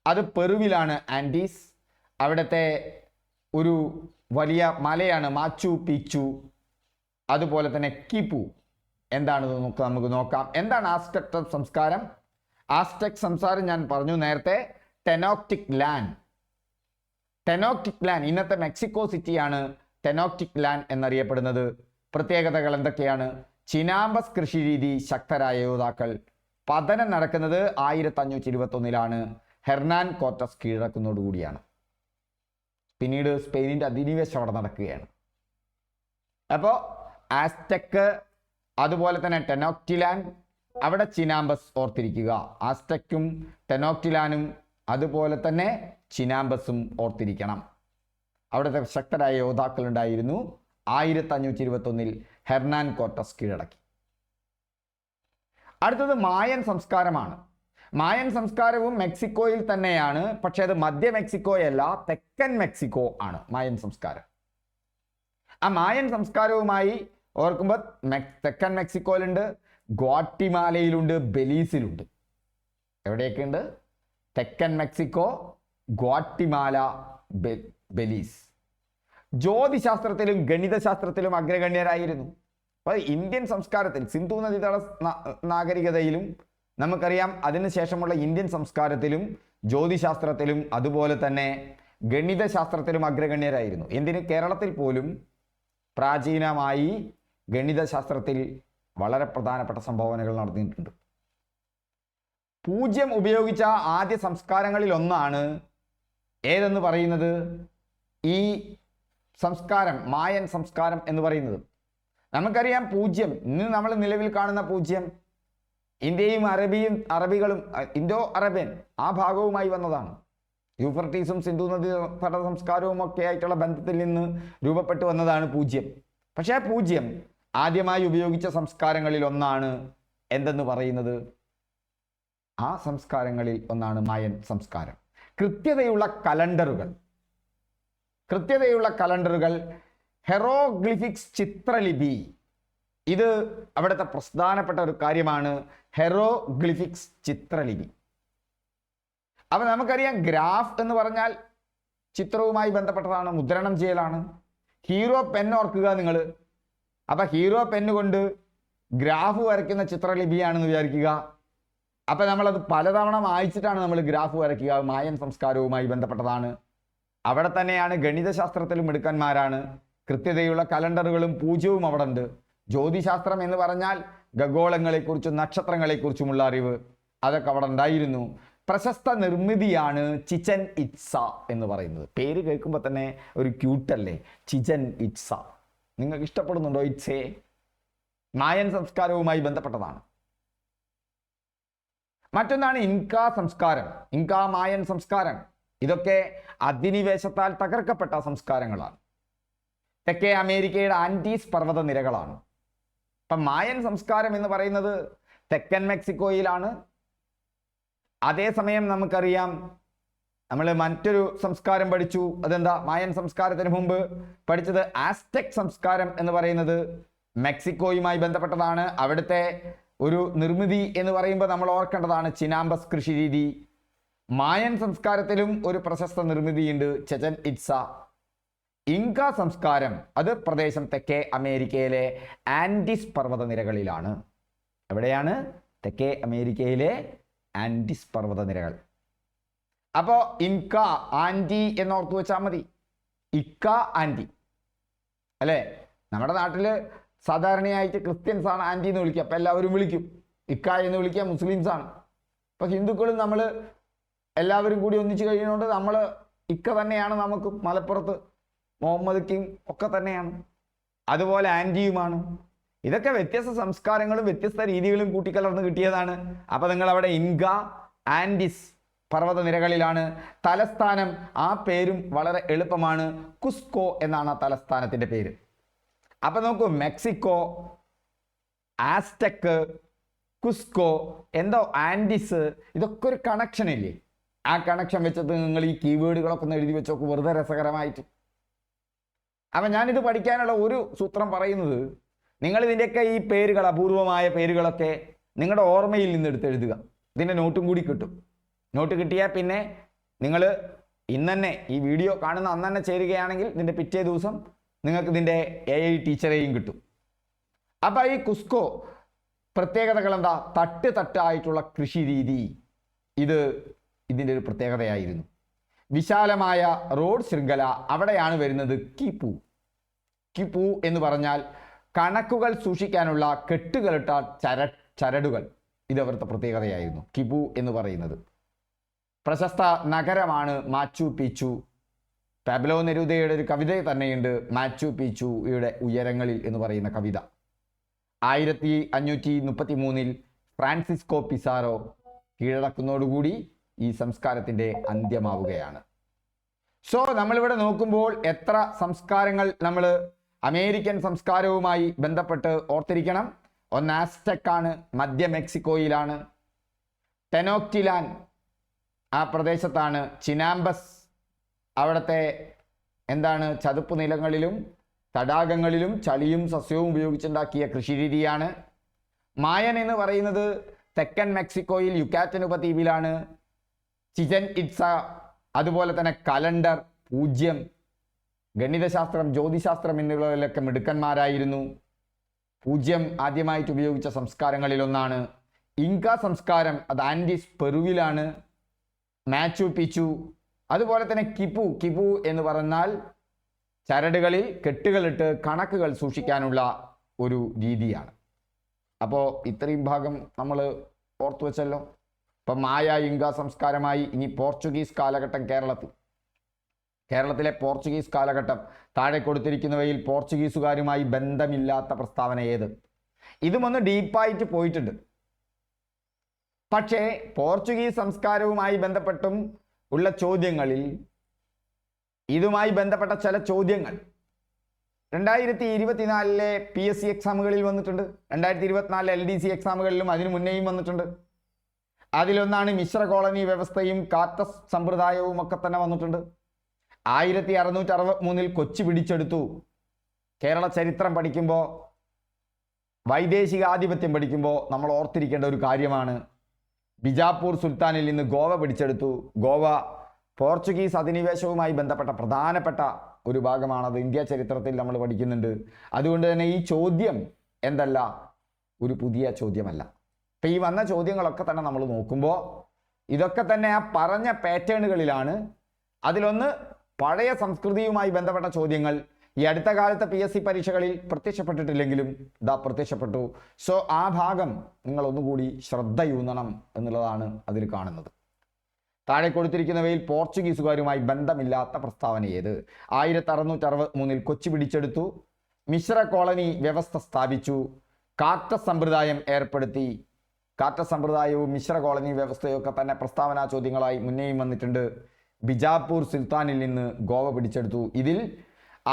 അത് പെറുവിലാണ്, ആൻഡീസ്. അവിടുത്തെ ഒരു വലിയ മലയാണ് മാച്ചു പിച്ചു. അതുപോലെ തന്നെ കിപ്പു. എന്താണെന്ന് നമുക്ക് നോക്കാം. എന്താണ് ആസ്ടെക് സംസ്കാരം? ആസ്ടെക് സംസ്കാരം ഞാൻ പറഞ്ഞു നേരത്തെ. ടെനോക്ടിലാൻ, ഇന്നത്തെ മെക്സിക്കോ സിറ്റിയാണ് ടെനോക്ടിലാൻ എന്നറിയപ്പെടുന്നത്. പ്രത്യേകതകൾ എന്തൊക്കെയാണ്? ചിനാമ്പസ് കൃഷി രീതി, ശക്തരായ യോദ്ധാക്കൾ. പതനം നടക്കുന്നത് 1521 ഹെർനാൻ കോർട്ടസ് കീഴടക്കുന്നതോടുകൂടിയാണ്. പിന്നീട് സ്പെയിനിൻ്റെ അധിനിവേശം അവിടെ നടക്കുകയാണ്. അപ്പോൾ ആസ്ടെക്, അതുപോലെ തന്നെ ടെനോക്ടിലാൻ, അവിടെ ചിനാമ്പസ് ഓർത്തിരിക്കുക. ആസ്ടെക്കും ടെനോക്ടിലാനും അതുപോലെ തന്നെ ചിനാമ്പസും ഓർത്തിരിക്കണം. അവിടുത്തെ ശക്തരായ യോദ്ധാക്കൾ ഉണ്ടായിരുന്നു. 1521 ഹെർനാൻ കോർട്ടസ് കീഴടക്കി. അടുത്തത് മായൻ സംസ്കാരമാണ്. മായൻ സംസ്കാരവും മെക്സിക്കോയിൽ തന്നെയാണ്. പക്ഷേ അത് മധ്യ മെക്സിക്കോയല്ല, തെക്കൻ മെക്സിക്കോ ആണ് മായൻ സംസ്കാരം. ആ മായൻ സംസ്കാരവുമായി ഓർക്കുമ്പോൾ തെക്കൻ മെക്സിക്കോയിലുണ്ട്, ഗ്വാട്ടിമാലയിലുണ്ട്, ബെലീസിലുണ്ട്. എവിടെയൊക്കെയുണ്ട്? തെക്കൻ മെക്സിക്കോ, ഗ്വാട്ടിമാല, ബെലീസ്. ജ്യോതിശാസ്ത്രത്തിലും ഗണിതശാസ്ത്രത്തിലും അഗ്രഗണ്യരായിരുന്നു. അപ്പോൾ ഇന്ത്യൻ സംസ്കാരത്തിൽ സിന്ധു നദീതട നാഗരികതയിലും നമുക്കറിയാം, അതിനുശേഷമുള്ള ഇന്ത്യൻ സംസ്കാരത്തിലും ജ്യോതിശാസ്ത്രത്തിലും അതുപോലെ തന്നെ ഗണിതശാസ്ത്രത്തിലും അഗ്രഗണ്യരായിരുന്നു. എന്തിന്? കേരളത്തിൽ പോലും പ്രാചീനമായി ഗണിതശാസ്ത്രത്തിൽ വളരെ പ്രധാനപ്പെട്ട സംഭാവനകൾ നടത്തിയിട്ടുണ്ട്. 0 ഉപയോഗിച്ച ആദ്യ സംസ്കാരങ്ങളിൽ ഒന്നാണ് ഏതെന്ന് പറയുന്നത്, ഈ സംസ്കാരം, മായൻ സംസ്കാരം എന്ന് പറയുന്നത്. നമുക്കറിയാം 0, ഇന്ന് നമ്മൾ നിലവിൽ കാണുന്ന 0 ഇന്ത്യയും അറബികളും ഇൻഡോ അറേബ്യൻ ആ ഭാഗവുമായി വന്നതാണ്. യൂഫ്രട്ടീസും സിന്ധു നദീ തട സംസ്കാരവും ഒക്കെ ആയിട്ടുള്ള ബന്ധത്തിൽ നിന്ന് രൂപപ്പെട്ടു വന്നതാണ് 0. പക്ഷേ ആ 0 ആദ്യമായി ഉപയോഗിച്ച സംസ്കാരങ്ങളിൽ ഒന്നാണ് എന്തെന്ന് പറയുന്നത്, ആ സംസ്കാരങ്ങളിൽ ഒന്നാണ് മായൻ സംസ്കാരം. കൃത്യതയുള്ള കലണ്ടറുകൾ, ഹെറോഗ്ലിഫിക്സ് ചിത്രലിപി, ഇത് അവിടുത്തെ പ്രധാനപ്പെട്ട ഒരു കാര്യമാണ്. ഹെറോഗ്ലിഫിക്സ് ചിത്രലിപി. അപ്പം നമുക്കറിയാം, ഗ്രാഫ് എന്ന് പറഞ്ഞാൽ ചിത്രവുമായി ബന്ധപ്പെട്ടതാണ്, മുദ്രണം ചെയ്യലാണ്. ഹീറോ പെൻ ഓർക്കുക നിങ്ങൾ. അപ്പം ഹീറോ പെന്ന് കൊണ്ട് ഗ്രാഫ് വരയ്ക്കുന്ന ചിത്രലിപിയാണെന്ന് വിചാരിക്കുക. അപ്പം നമ്മളത് പലതവണ വായിച്ചിട്ടാണ് നമ്മൾ ഗ്രാഫ് വരയ്ക്കുക. മായൻ സംസ്കാരവുമായി ബന്ധപ്പെട്ടതാണ്. അവിടെ തന്നെയാണ് ഗണിതശാസ്ത്രത്തിലും മിടുക്കന്മാരാണ്. കൃത്യതയുള്ള കലണ്ടറുകളും 0 അവിടെ ഉണ്ട്. ജ്യോതിശാസ്ത്രം എന്ന് പറഞ്ഞാൽ ഖഗോളങ്ങളെക്കുറിച്ചും നക്ഷത്രങ്ങളെക്കുറിച്ചുമുള്ള അറിവ്, അതൊക്കെ അവിടെ ഉണ്ടായിരുന്നു. പ്രശസ്ത നിർമ്മിതിയാണ് ചിച്ചൻ ഇറ്റ്സ എന്ന് പറയുന്നത്. പേര് കേൾക്കുമ്പോൾ തന്നെ ഒരു ക്യൂട്ടല്ലേ, ചിച്ചൻ ഇറ്റ്സ. നിങ്ങൾക്ക് ഇഷ്ടപ്പെടുന്നുണ്ടോ ഇറ്റ്സയെ? മായൻ സംസ്കാരവുമായി ബന്ധപ്പെട്ടതാണ്. മറ്റൊന്നാണ് ഇൻകാ സംസ്കാരം, മായൻ സംസ്കാരം. ഇതൊക്കെ അധിനിവേശത്താൽ തകർക്കപ്പെട്ട സംസ്കാരങ്ങളാണ്. തെക്കേ അമേരിക്കയുടെ ആൻഡീസ് പർവ്വത നിരകളാണ്. അപ്പം മായൻ സംസ്കാരം എന്ന് പറയുന്നത് തെക്കൻ മെക്സിക്കോയിലാണ്. അതേസമയം നമുക്കറിയാം, നമ്മൾ മറ്റൊരു സംസ്കാരം പഠിച്ചു. അതെന്താ? മായൻ സംസ്കാരത്തിന് മുമ്പ് പഠിച്ചത് ആസ്ടെക് സംസ്കാരം എന്ന് പറയുന്നത് മെക്സിക്കോയുമായി ബന്ധപ്പെട്ടതാണ്. അവിടുത്തെ ഒരു നിർമ്മിതി എന്ന് പറയുമ്പോൾ നമ്മൾ ഓർക്കേണ്ടതാണ് ചിനാമ്പസ് കൃഷി രീതി. മായൻ സംസ്കാരത്തിലും ഒരു പ്രശസ്ത നിർമ്മിതിയുണ്ട്, ചെച്ചൻ ഇറ്റ്സ. ഇൻക സംസ്കാരം അത് പ്രദേശം തെക്കേ അമേരിക്കയിലെ ആൻഡീസ് പർവ്വതനിരകളിലാണ്. എവിടെയാണ്? തെക്കേ അമേരിക്കയിലെ ആൻഡീസ് പർവ്വതനിരകൾ. അപ്പോൾ ഇൻക ആൻറ്റി എന്നോർത്ത് വെച്ചാൽ മതി. ഇക്ക ആൻറ്റി അല്ലേ? നമ്മുടെ നാട്ടിൽ സാധാരണയായിട്ട് ക്രിസ്ത്യൻസ് ആണ് ആൻറ്റി എന്ന് വിളിക്കുക. അപ്പം എല്ലാവരും വിളിക്കും. ഇക്ക എന്ന് വിളിക്കുക മുസ്ലിംസ് ആണ്. അപ്പം ഹിന്ദുക്കളും നമ്മൾ എല്ലാവരും കൂടി ഒന്നിച്ച് കഴിയുന്നതുകൊണ്ട് നമ്മൾ ഇക്ക തന്നെയാണ്. നമുക്ക് മലപ്പുറത്ത് മുഹമ്മദ് ഒക്കെ തന്നെയാണ്. അതുപോലെ ആൻറ്റിയുമാണ്. ഇതൊക്കെ വ്യത്യസ്ത സംസ്കാരങ്ങളും വ്യത്യസ്ത രീതികളും കൂട്ടിക്കലർന്ന് കിട്ടിയതാണ്. അപ്പം നിങ്ങൾ അവിടെ ഇൻക ആൻഡീസ് പർവ്വതനിരകളിലാണ്. തലസ്ഥാനം, ആ പേരും വളരെ എളുപ്പമാണ്, കുസ്കോ എന്നാണ് ആ തലസ്ഥാനത്തിൻ്റെ പേര്. അപ്പം നോക്കൂ, മെക്സിക്കോ, ആസ്ടെക്, കുസ്കോ, എന്തോ ആൻഡീസ്, ഇതൊക്കെ ഒരു കണക്ഷൻ ഇല്ലേ? ആ കണക്ഷൻ വെച്ചിട്ട് നിങ്ങൾ ഈ കീവേഡുകളൊക്കെ ഒന്ന് എഴുതി വെച്ചോക്ക്, വെറുതെ രസകരമായിട്ട്. അപ്പം ഞാനിത് പഠിക്കാനുള്ള ഒരു സൂത്രം പറയുന്നത്, നിങ്ങൾ ഇതിൻ്റെയൊക്കെ ഈ പേരുകൾ, അപൂർവമായ പേരുകളൊക്കെ നിങ്ങളുടെ ഓർമ്മയിൽ നിന്ന് എടുത്ത് എഴുതുക. ഇതിൻ്റെ നോട്ടും കൂടി കിട്ടും. നോട്ട് കിട്ടിയാൽ പിന്നെ നിങ്ങൾ ഇന്ന് തന്നെ ഈ വീഡിയോ കാണുന്ന അന്ന് തന്നെ ചേരുകയാണെങ്കിൽ ഇതിൻ്റെ പിറ്റേ ദിവസം നിങ്ങൾക്ക് ഇതിൻ്റെ AI ടീച്ചറേയും കിട്ടും. അപ്പം ഈ കുസ്കോ പ്രത്യേകതകൾ എന്താ? തട്ട് തട്ടായിട്ടുള്ള കൃഷി രീതി, ഇതിൻ്റെ ഒരു പ്രത്യേകതയായിരുന്നു. വിശാലമായ റോഡ് ശൃംഖല, അവിടെയാണ് വരുന്നത് കിപു. കിപു എന്ന് പറഞ്ഞാൽ കണക്കുകൾ സൂക്ഷിക്കാനുള്ള കെട്ടുകളിട്ട ചരടുകൾ. ഇത് അവിടുത്തെ പ്രത്യേകതയായിരുന്നു, കിപു എന്ന് പറയുന്നത്. പ്രശസ്ത നഗരമാണ് മാച്ചു പിച്ചു. പാബ്ലോ നെരൂദയുടെ ഒരു കവിത തന്നെയുണ്ട്, മാച്ചു പിച്ചുയുടെ ഉയരങ്ങളിൽ എന്ന് പറയുന്ന കവിത. 1533 ഫ്രാൻസിസ്കോ പിസാറോ കീഴടക്കുന്നതോടുകൂടി ഈ സംസ്കാരത്തിൻ്റെ അന്ത്യമാവുകയാണ്. സോ നമ്മളിവിടെ നോക്കുമ്പോൾ എത്ര സംസ്കാരങ്ങൾ നമ്മൾ അമേരിക്കൻ സംസ്കാരവുമായി ബന്ധപ്പെട്ട് ഓർത്തിരിക്കണം. ഒന്ന് ആസ്ടെക് ആണ്, മധ്യ മെക്സിക്കോയിലാണ്. ടെനോക്റ്റിലാൻ ആ പ്രദേശത്താണ്. ചിനാമ്പസ് അവിടുത്തെ എന്താണ്, ചതുപ്പ് നിലങ്ങളിലും തടാകങ്ങളിലും ചളിയും സസ്യവും ഉപയോഗിച്ചുണ്ടാക്കിയ കൃഷിരീതിയാണ്. മായൻ എന്ന് പറയുന്നത് തെക്കൻ മെക്സിക്കോയിൽ യുക്കാറ്റൻ ഉപദ്വീപിലാണ്. ചിച്ചൻ ഇറ്റ്സ, അതുപോലെ തന്നെ കലണ്ടർ, പൂജ്യം, ഗണിതശാസ്ത്രം, ജ്യോതിശാസ്ത്രം എന്നിവയിലൊക്കെ മിടുക്കന്മാരായിരുന്നു. പൂജ്യം ആദ്യമായിട്ട് ഉപയോഗിച്ച സംസ്കാരങ്ങളിലൊന്നാണ്. ഇൻക സംസ്കാരം അത് ആൻഡീസ് പെറുവിലാണ്. മാച്ചു പിച്ചു, അതുപോലെ തന്നെ കിപു എന്ന് പറഞ്ഞാൽ ചരടുകളിൽ കെട്ടുകളിട്ട് കണക്കുകൾ സൂക്ഷിക്കാനുള്ള ഒരു രീതിയാണ്. അപ്പോൾ ഇത്രയും ഭാഗം നമ്മൾ ഓർത്തു വെച്ചല്ലോ. ഇപ്പം മായ ഇൻക സംസ്കാരമായി. ഇനി പോർച്ചുഗീസ് കാലഘട്ടം കേരളത്തിലെ പോർച്ചുഗീസ് കാലഘട്ടം. താഴെ കൊടുത്തിരിക്കുന്നവയിൽ പോർച്ചുഗീസുകാരുമായി ബന്ധമില്ലാത്ത പ്രസ്താവന ഏത്? ഇതും ഒന്ന് ഡീപ്പായിട്ട് പോയിട്ടുണ്ട്. പക്ഷേ പോർച്ചുഗീസ് സംസ്കാരവുമായി ബന്ധപ്പെട്ടും ഉള്ള ചോദ്യങ്ങളിൽ ഇതുമായി ബന്ധപ്പെട്ട ചില ചോദ്യങ്ങൾ 2024 PSC എക്സാമുകളിൽ വന്നിട്ടുണ്ട്. 2024 LDC എക്സാമുകളിലും അതിനു മുന്നേയും വന്നിട്ടുണ്ട്. അതിലൊന്നാണ് മിശ്ര കോളനി വ്യവസ്ഥയും കാത്ത സമ്പ്രദായവും ഒക്കെ തന്നെ വന്നിട്ടുണ്ട്. 1663 കൊച്ചി പിടിച്ചെടുത്തു. കേരള ചരിത്രം പഠിക്കുമ്പോൾ, വൈദേശിക ആധിപത്യം പഠിക്കുമ്പോൾ നമ്മൾ ഓർത്തിരിക്കേണ്ട ഒരു കാര്യമാണ്, ബിജാപ്പൂർ സുൽത്താനിൽ നിന്ന് ഗോവ പിടിച്ചെടുത്തു. ഗോവ പോർച്ചുഗീസ് അധിനിവേശവുമായി ബന്ധപ്പെട്ട പ്രധാനപ്പെട്ട ഒരു ഭാഗമാണത്. ഇന്ത്യ ചരിത്രത്തിൽ നമ്മൾ പഠിക്കുന്നുണ്ട്. അതുകൊണ്ട് തന്നെ ഈ ചോദ്യം എന്തല്ല, ഒരു പുതിയ ചോദ്യമല്ല. അപ്പം ഈ വന്ന ചോദ്യങ്ങളൊക്കെ തന്നെ നമ്മൾ നോക്കുമ്പോൾ ഇതൊക്കെ തന്നെ ആ പറഞ്ഞ പാറ്റേണുകളിലാണ്. അതിലൊന്ന് പഴയ സംസ്കൃതിയുമായി ബന്ധപ്പെട്ട ചോദ്യങ്ങൾ ഈ അടുത്ത കാലത്തെ PSC പരീക്ഷകളിൽ പ്രത്യക്ഷപ്പെട്ടിട്ടില്ലെങ്കിലും ഇതാ പ്രത്യക്ഷപ്പെട്ടു. സോ ആ ഭാഗം നിങ്ങൾ ഒന്നുകൂടി ശ്രദ്ധയൂന്നണം എന്നുള്ളതാണ് അതിൽ കാണുന്നത്. താഴെ കൊടുത്തിരിക്കുന്നവയിൽ പോർച്ചുഗീസുകാരുമായി ബന്ധമില്ലാത്ത പ്രസ്താവന ഏത്? 1663 കൊച്ചി പിടിച്ചെടുത്തു. മിശ്ര കോളനി വ്യവസ്ഥ സ്ഥാപിച്ചു. കാറ്റ സമ്പ്രദായം ഏർപ്പെടുത്തി. കാറ്റ സമ്പ്രദായവും മിശ്ര കോളനി വ്യവസ്ഥയും ഒക്കെ തന്നെ പ്രസ്താവനാ ചോദ്യങ്ങളായി മുന്നേയും വന്നിട്ടുണ്ട്. ബിജാപ്പൂർ സുൽത്താനിൽ നിന്ന് ഗോവ പിടിച്ചെടുത്തു. ഇതിൽ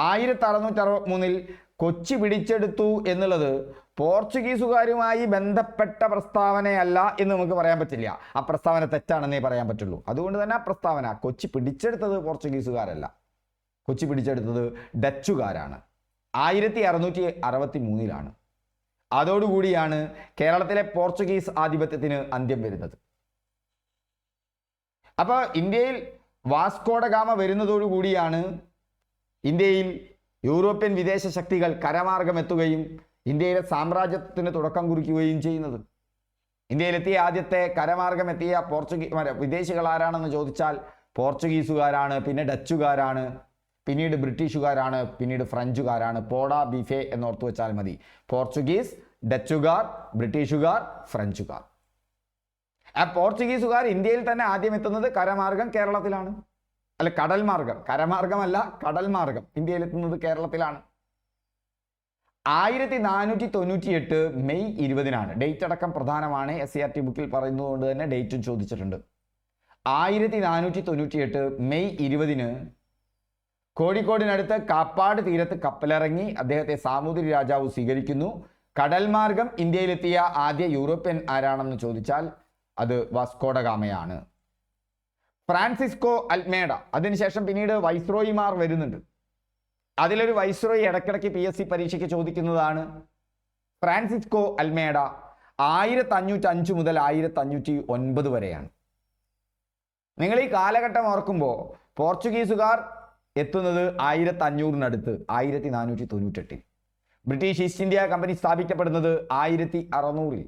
1663 കൊച്ചി പിടിച്ചെടുത്തു എന്നുള്ളത് പോർച്ചുഗീസുകാരുമായി ബന്ധപ്പെട്ട പ്രസ്താവനയല്ല എന്ന് നമുക്ക് പറയാൻ പറ്റില്ല. ആ പ്രസ്താവന തെറ്റാണെന്നേ പറയാൻ പറ്റുള്ളൂ. അതുകൊണ്ട് തന്നെ ആ പ്രസ്താവന കൊച്ചി പിടിച്ചെടുത്തത് പോർച്ചുഗീസുകാരല്ല, കൊച്ചി പിടിച്ചെടുത്തത് ഡച്ചുകാരാണ്. 1663 അതോടുകൂടിയാണ് കേരളത്തിലെ പോർച്ചുഗീസ് ആധിപത്യത്തിന് അന്ത്യം വരുന്നത്. അപ്പോൾ ഇന്ത്യയിൽ വാസ്കോഡ ഗാമ വരുന്നതോടുകൂടിയാണ് ഇന്ത്യയിൽ യൂറോപ്യൻ വിദേശ ശക്തികൾ കരമാർഗം എത്തുകയും ഇന്ത്യയിലെ സാമ്രാജ്യത്തിന് തുടക്കം കുറിക്കുകയും ചെയ്യുന്നത്. ഇന്ത്യയിലെത്തിയ ആദ്യത്തെ കരമാർഗം എത്തിയ വിദേശികൾ ആരാണെന്ന് ചോദിച്ചാൽ പോർച്ചുഗീസുകാരാണ്, പിന്നെ ഡച്ചുകാരാണ്, പിന്നീട് ബ്രിട്ടീഷുകാരാണ്, പിന്നീട് ഫ്രഞ്ചുകാരാണ്. പോഡാ ബിഫെ എന്നോർത്ത് വെച്ചാൽ മതി. പോർച്ചുഗീസ്, ഡച്ചുകാർ, ബ്രിട്ടീഷുകാർ, ഫ്രഞ്ചുകാർ. ആ പോർച്ചുഗീസുകാർ ഇന്ത്യയിൽ തന്നെ ആദ്യം എത്തുന്നത് കരമാർഗം കേരളത്തിലാണ്. അല്ല, കടൽ മാർഗം, കരമാർഗമല്ല, കടൽ മാർഗം ഇന്ത്യയിൽ എത്തുന്നത് കേരളത്തിലാണ്. 1498 മെയ് 20 ഡേറ്റ് അടക്കം പ്രധാനമാണ്. SCERT ബുക്കിൽ പറയുന്നതുകൊണ്ട് തന്നെ ഡേറ്റും ചോദിച്ചിട്ടുണ്ട്. 1498 മെയ് 20 കോഴിക്കോടിനടുത്ത് കാപ്പാട് തീരത്ത് കപ്പലിറങ്ങി അദ്ദേഹത്തെ സാമൂതിരി രാജാവ് സ്വീകരിക്കുന്നു. കടൽ മാർഗം ഇന്ത്യയിലെത്തിയ ആദ്യ യൂറോപ്യൻ ആരാണെന്ന് ചോദിച്ചാൽ അത് വാസ്കോഡ ഗാമയാണ്. Francisco Almeida. അതിനുശേഷം പിന്നീട് വൈസ്രോയിമാർ വരുന്നുണ്ട്. അതിലൊരു വൈസ്രോയി ഇടയ്ക്കിടയ്ക്ക് PSC പരീക്ഷയ്ക്ക് ചോദിക്കുന്നതാണ്. ഫ്രാൻസിസ്കോ അൽമേഡ 1505 മുതൽ 1509 വരെയാണ്. നിങ്ങൾ ഈ കാലഘട്ടം ഓർക്കുമ്പോൾ പോർച്ചുഗീസുകാർ എത്തുന്നത് 1500 1498. ബ്രിട്ടീഷ് ഈസ്റ്റ് ഇന്ത്യ കമ്പനി സ്ഥാപിക്കപ്പെടുന്നത് 1600.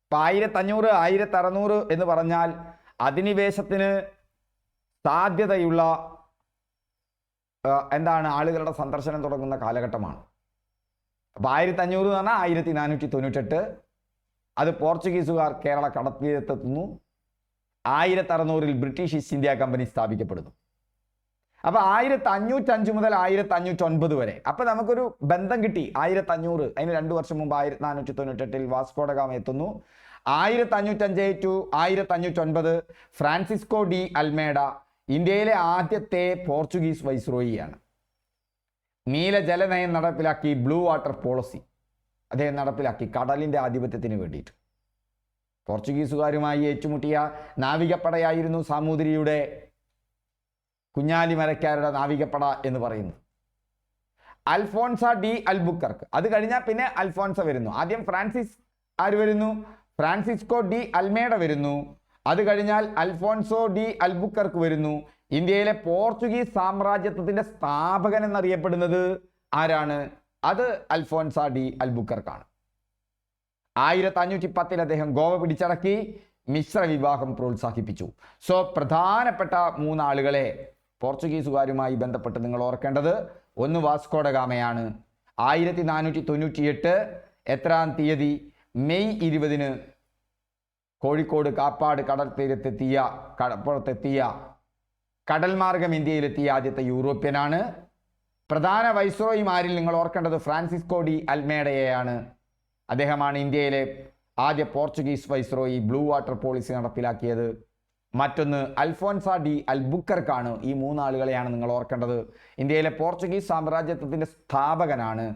ഇപ്പം 1500 1600 എന്ന് പറഞ്ഞാൽ അധിനിവേശത്തിന് സാധ്യതയുള്ള ആളുകളുടെ സന്ദർശനം തുടങ്ങുന്ന കാലഘട്ടമാണ്. അപ്പോൾ 1500 എന്ന് പറഞ്ഞാൽ 1498. അത് പോർച്ചുഗീസുകാർ കേരള കടൽത്തീരത്തെത്തുന്നു. 1600 ബ്രിട്ടീഷ് ഈസ്റ്റ് ഇന്ത്യ കമ്പനി സ്ഥാപിക്കപ്പെടുന്നു. അപ്പോൾ 1505 മുതൽ 1509 വരെ. അപ്പോൾ നമുക്കൊരു ബന്ധം കിട്ടി. 1500, അതിന് 2 വർഷം മുമ്പ് 1498 വാസ്കോഡ ഗാമ എത്തുന്നു. 1505 to 1509 ഫ്രാൻസിസ്കോ ഡി അൽമേഡ ഇന്ത്യയിലെ ആദ്യത്തെ പോർച്ചുഗീസ് വൈസ്രോയിയാണ്. നീലജലനയം നടപ്പിലാക്കി, ബ്ലൂ വാട്ടർ പോളിസി അദ്ദേഹം നടപ്പിലാക്കി കടലിൻ്റെ ആധിപത്യത്തിന് വേണ്ടിയിട്ട്. പോർച്ചുഗീസുകാരുമായി ഏറ്റുമുട്ടിയ നാവികപ്പടയായിരുന്നു സാമൂതിരിയുടെ കുഞ്ഞാലിമരക്കാരുടെ നാവികപ്പട എന്ന് പറയുന്നത്. അൽഫോൺസ ഡി അൽബുക്കർക്ക്. അത് കഴിഞ്ഞാൽ പിന്നെ അൽഫോൺസ വരുന്നു. ആദ്യം ഫ്രാൻസിസ്കോ ഡി അൽമേഡ വരുന്നു. അത് കഴിഞ്ഞാൽ അൽഫോൺസോ ഡി അൽബുക്കർക്ക് വരുന്നു. ഇന്ത്യയിലെ പോർച്ചുഗീസ് സാമ്രാജ്യത്വത്തിന്റെ സ്ഥാപകൻ എന്നറിയപ്പെടുന്നത് ആരാണ്? അത് അൽഫോൺസ ഡി അൽബുക്കർക്കാണ്. 1510 അദ്ദേഹം ഗോവ പിടിച്ചടക്കി, മിശ്ര വിവാഹം പ്രോത്സാഹിപ്പിച്ചു. സോ പ്രധാനപ്പെട്ട 3 ആളുകളെ പോർച്ചുഗീസുകാരുമായി ബന്ധപ്പെട്ട് നിങ്ങൾ ഓർക്കേണ്ടത്, ഒന്ന് വാസ്കോഡ ഗാമയാണ്. 1498 എത്രാം തീയതി? മെയ് 20 കോഴിക്കോട് കാപ്പാട് കടൽ തീരത്തെത്തിയ കടപ്പുറത്തെത്തിയ കടൽ മാർഗം ഇന്ത്യയിലെത്തിയ ആദ്യത്തെ യൂറോപ്യനാണ്. പ്രധാന വൈസ്രോയിമാരിൽ നിങ്ങൾ ഓർക്കേണ്ടത് ഫ്രാൻസിസ്കോ ഡി അൽമേഡയെയാണ്. അദ്ദേഹമാണ് ഇന്ത്യയിലെ ആദ്യ Portuguese viceroy, blue water policy നടപ്പിലാക്കിയത്. മറ്റൊന്ന് അൽഫോൺസ ഡി അൽബുക്കർക്കാണ്. ഈ 3 ആളുകളെയാണ് നിങ്ങൾ ഓർക്കേണ്ടത്. ഇന്ത്യയിലെ പോർച്ചുഗീസ് സാമ്രാജ്യത്വത്തിൻ്റെ സ്ഥാപകനാണ്.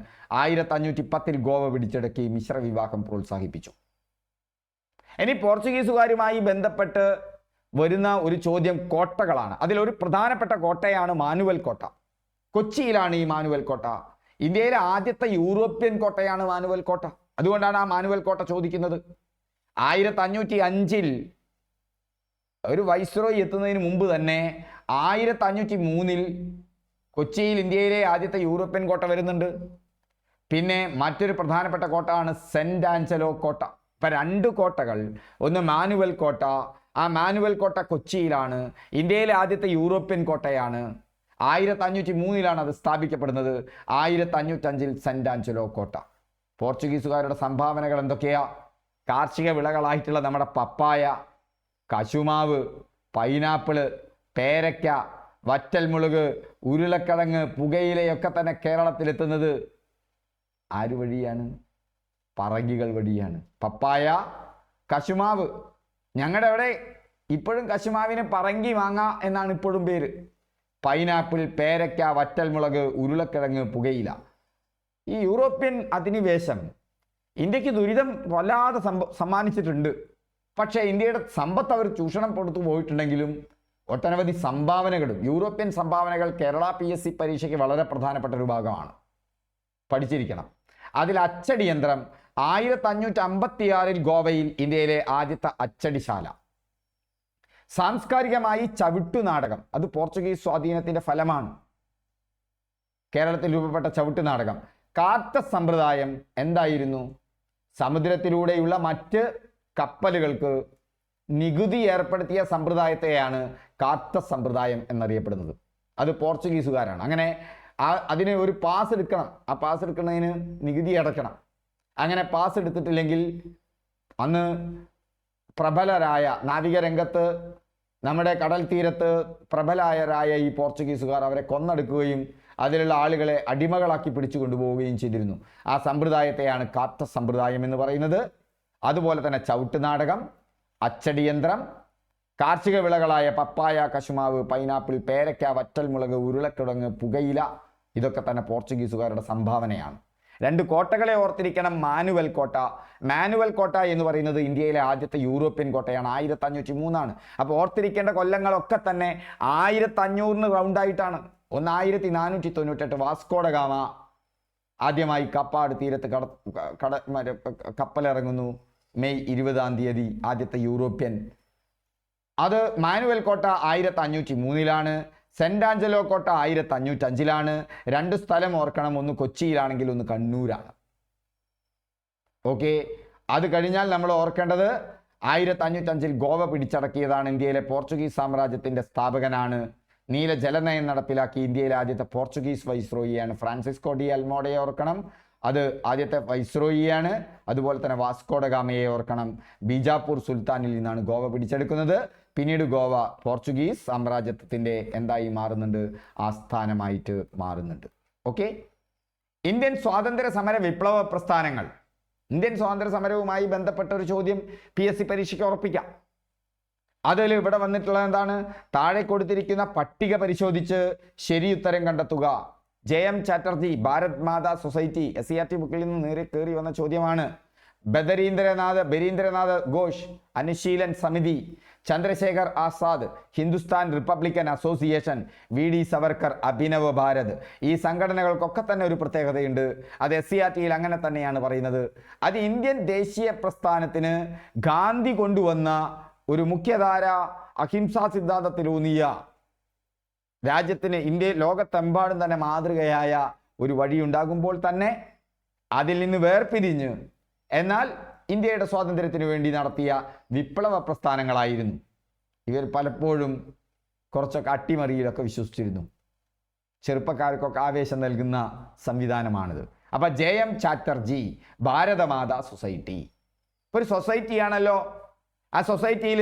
1510 ഗോവ പിടിച്ചടക്കി, മിശ്ര വിവാഹം പ്രോത്സാഹിപ്പിച്ചു. ഇനി പോർച്ചുഗീസുകാരുമായി ബന്ധപ്പെട്ട് വരുന്ന ഒരു ചോദ്യം കോട്ടകളാണ്. അതിലൊരു പ്രധാനപ്പെട്ട കോട്ടയാണ് മാനുവൽ കോട്ട. കൊച്ചിയിലാണ് ഈ മാനുവൽ കോട്ട. ഇന്ത്യയിലെ ആദ്യത്തെ യൂറോപ്യൻ കോട്ടയാണ് മാനുവൽ കോട്ട. അതുകൊണ്ടാണ് ആ മാനുവൽ കോട്ട ചോദിക്കുന്നത്. 1505 ഒരു വൈസ്രോയി എത്തുന്നതിന് മുമ്പ് തന്നെ 1503 കൊച്ചിയിൽ ഇന്ത്യയിലെ ആദ്യത്തെ യൂറോപ്യൻ കോട്ട വരുന്നുണ്ട്. പിന്നെ മറ്റൊരു പ്രധാനപ്പെട്ട കോട്ടയാണ് സെന്റ് ആഞ്ചലോ കോട്ട. ഇപ്പം 2 കോട്ടകൾ. ഒന്ന് മാനുവൽ കോട്ട. ആ മാനുവൽ കോട്ട കൊച്ചിയിലാണ്. ഇന്ത്യയിലെ ആദ്യത്തെ യൂറോപ്യൻ കോട്ടയാണ്. 1503 അത് സ്ഥാപിക്കപ്പെടുന്നത്. 1505 സെന്റ് ആഞ്ചലോ കോട്ട. പോർച്ചുഗീസുകാരുടെ സംഭാവനകൾ എന്തൊക്കെയാ? കാർഷിക വിളകളായിട്ടുള്ള നമ്മുടെ പപ്പായ, കശുമാവ്, പൈനാപ്പിള്, പേരയ്ക്ക, വറ്റൽമുളക്, ഉരുളക്കിഴങ്ങ്, പുകയിലയൊക്കെ തന്നെ കേരളത്തിലെത്തുന്നത് ആര് വഴിയാണ്? പറങ്കികൾ വഴിയാണ്. പപ്പായ, കശുമാവ്. ഞങ്ങളുടെ അവിടെ ഇപ്പോഴും കശുമാവിന് പറങ്കി മാങ്ങ എന്നാണ് ഇപ്പോഴും പേര്. പൈനാപ്പിൾ, പേരയ്ക്ക, വറ്റൽമുളക്, ഉരുളക്കിഴങ്ങ്, പുകയില. ഈ യൂറോപ്യൻ അധിനിവേശം ഇന്ത്യക്ക് ദുരിതം വല്ലാതെ സമ്മാനിച്ചിട്ടുണ്ട്. പക്ഷേ ഇന്ത്യയുടെ സമ്പത്ത് അവർ ചൂഷണം കൊടുത്തു പോയിട്ടുണ്ടെങ്കിലും ഒട്ടനവധി സംഭാവനകളും, യൂറോപ്യൻ സംഭാവനകൾ കേരള PSC പരീക്ഷയ്ക്ക് വളരെ പ്രധാനപ്പെട്ട ഒരു ഭാഗമാണ്. പഠിച്ചിരിക്കണം. അതിൽ അച്ചടി യന്ത്രം 1556 ഗോവയിൽ ഇന്ത്യയിലെ ആദ്യത്തെ അച്ചടിശാല. സാംസ്കാരികമായി ചവിട്ടുനാടകം, അത് പോർച്ചുഗീസ് സ്വാധീനത്തിന്റെ ഫലമാണ്. കേരളത്തിൽ രൂപപ്പെട്ട ചവിട്ടുനാടകം. കാത്ത സമ്പ്രദായം എന്തായിരുന്നു? സമുദ്രത്തിലൂടെയുള്ള മറ്റ് കപ്പലുകൾക്ക് നികുതി ഏർപ്പെടുത്തിയ സമ്പ്രദായത്തെയാണ് കാത്ത സമ്പ്രദായം എന്നറിയപ്പെടുന്നത്. അത് പോർച്ചുഗീസുകാരാണ്. അങ്ങനെ അതിന് ഒരു പാസ് എടുക്കണം. ആ പാസ് എടുക്കുന്നതിന് നികുതി അടയ്ക്കണം. അങ്ങനെ പാസ് എടുത്തിട്ടില്ലെങ്കിൽ അന്ന് പ്രബലരായ നാവികരംഗത്ത്, നമ്മുടെ കടൽ തീരത്ത് പ്രബലരായ ഈ പോർച്ചുഗീസുകാർ അവരെ കൊന്നെടുക്കുകയും അതിലുള്ള ആളുകളെ അടിമകളാക്കി പിടിച്ചു കൊണ്ടുപോവുകയും ചെയ്തിരുന്നു. ആ സമ്പ്രദായത്തെയാണ് കാത്ത സമ്പ്രദായം എന്ന് പറയുന്നത്. അതുപോലെ തന്നെ ചവിട്ടുനാടകം, അച്ചടിയന്ത്രം, കാർഷിക വിളകളായ പപ്പായ, കശുമാവ്, പൈനാപ്പിൾ, പേരയ്ക്ക, വറ്റൽമുളക്, ഉരുളക്കിഴങ്ങ്, പുകയില, ഇതൊക്കെ തന്നെ പോർച്ചുഗീസുകാരുടെ സംഭാവനയാണ്. 2 കോട്ടകളെ ഓർത്തിരിക്കണം. മാനുവൽ കോട്ട. മാനുവൽ കോട്ട എന്ന് പറയുന്നത് ഇന്ത്യയിലെ ആദ്യത്തെ യൂറോപ്യൻ കോട്ടയാണ്. 1503 അപ്പോൾ ഓർത്തിരിക്കേണ്ട കൊല്ലങ്ങളൊക്കെ തന്നെ 1500 റൗണ്ടായിട്ടാണ്. 1498 വാസ്കോഡ ഗാമ ആദ്യമായി കപ്പാട് തീരത്ത് കപ്പലിറങ്ങുന്നു. മെയ് 20-ാം തീയതി ആദ്യത്തെ യൂറോപ്യൻ. അത് മാനുവൽ കോട്ട 1503 സെന്റ് ആഞ്ചലോ കോട്ട 1505 2 സ്ഥലം ഓർക്കണം. ഒന്ന് കൊച്ചിയിലാണെങ്കിൽ ഒന്ന് കണ്ണൂരാണ്. ഓക്കെ, അത് കഴിഞ്ഞാൽ നമ്മൾ ഓർക്കേണ്ടത് 1505 ഗോവ പിടിച്ചടക്കിയതാണ്. ഇന്ത്യയിലെ പോർച്ചുഗീസ് സാമ്രാജ്യത്തിന്റെ സ്ഥാപകനാണ്. നീല ജലനയം നടപ്പിലാക്കി ഇന്ത്യയിലെ ആദ്യത്തെ പോർച്ചുഗീസ് വൈസ്രോയിയാണ് ഫ്രാൻസിസ്കോ ഡി അൽമോഡയെ ഓർക്കണം. അത് ആദ്യത്തെ വൈസ്രോയിയാണ്. അതുപോലെ തന്നെ വാസ്കോഡ ഗാമയെ ഓർക്കണം. ബീജാപ്പൂർ സുൽത്താനിൽ നിന്നാണ് ഗോവ പിടിച്ചെടുക്കുന്നത്. പിന്നീട് ഗോവ പോർച്ചുഗീസ് സാമ്രാജ്യത്തിൻ്റെ എന്തായി മാറുന്നുണ്ട്? ആസ്ഥാനമായിട്ട് മാറുന്നുണ്ട്. ഓക്കെ, ഇന്ത്യൻ സ്വാതന്ത്ര്യ സമര വിപ്ലവ പ്രസ്ഥാനങ്ങൾ. ഇന്ത്യൻ സ്വാതന്ത്ര്യ സമരവുമായി ബന്ധപ്പെട്ട ഒരു ചോദ്യം PSC പരീക്ഷയ്ക്ക് ഉറപ്പിക്കാം. അതിൽ ഇവിടെ വന്നിട്ടുള്ളത് എന്താണ്? താഴെ കൊടുത്തിരിക്കുന്ന പട്ടിക പരിശോധിച്ച് ശരി ഉത്തരം കണ്ടെത്തുക. JM Chatterjee, Bharat Mata society, SCERT ബുക്കിൽ നിന്ന് നേരെ കയറി വന്ന ചോദ്യമാണ്. ബരീന്ദ്രനാഥ് Ghosh, Anushilan Samiti, Chandrashekhar Azad, Hindustan Republican Association, VD Savarkar, Abhinav Bharat. ഈ സംഘടനകൾക്കൊക്കെ തന്നെ ഒരു പ്രത്യേകതയുണ്ട്. അത് SCERTയിൽ അങ്ങനെ തന്നെയാണ് പറയുന്നത്. അത് ഇന്ത്യൻ ദേശീയ പ്രസ്ഥാനത്തിന് ഗാന്ധി കൊണ്ടുവന്ന ഒരു മുഖ്യധാര അഹിംസാ സിദ്ധാന്തത്തിലൂന്നിയ, രാജ്യത്തിന് ലോകത്തെമ്പാടും തന്നെ മാതൃകയായ ഒരു വഴിയുണ്ടാകുമ്പോൾ തന്നെ അതിൽ നിന്ന് വേർപിരിഞ്ഞ് എന്നാൽ ഇന്ത്യയുടെ സ്വാതന്ത്ര്യത്തിന് വേണ്ടി നടത്തിയ വിപ്ലവ പ്രസ്ഥാനങ്ങളായിരുന്നു ഇവർ. പലപ്പോഴും കുറച്ചൊക്കെ അട്ടിമറിയിലൊക്കെ വിശ്വസിച്ചിരുന്നു. ചെറുപ്പക്കാർക്കൊക്കെ ആവേശം നൽകുന്ന സംവിധാനമാണിത്. അപ്പം JM ചാറ്റർജി, ഭാരതമാതാ സൊസൈറ്റി ഒരു സൊസൈറ്റിയാണല്ലോ. ആ സൊസൈറ്റിയിൽ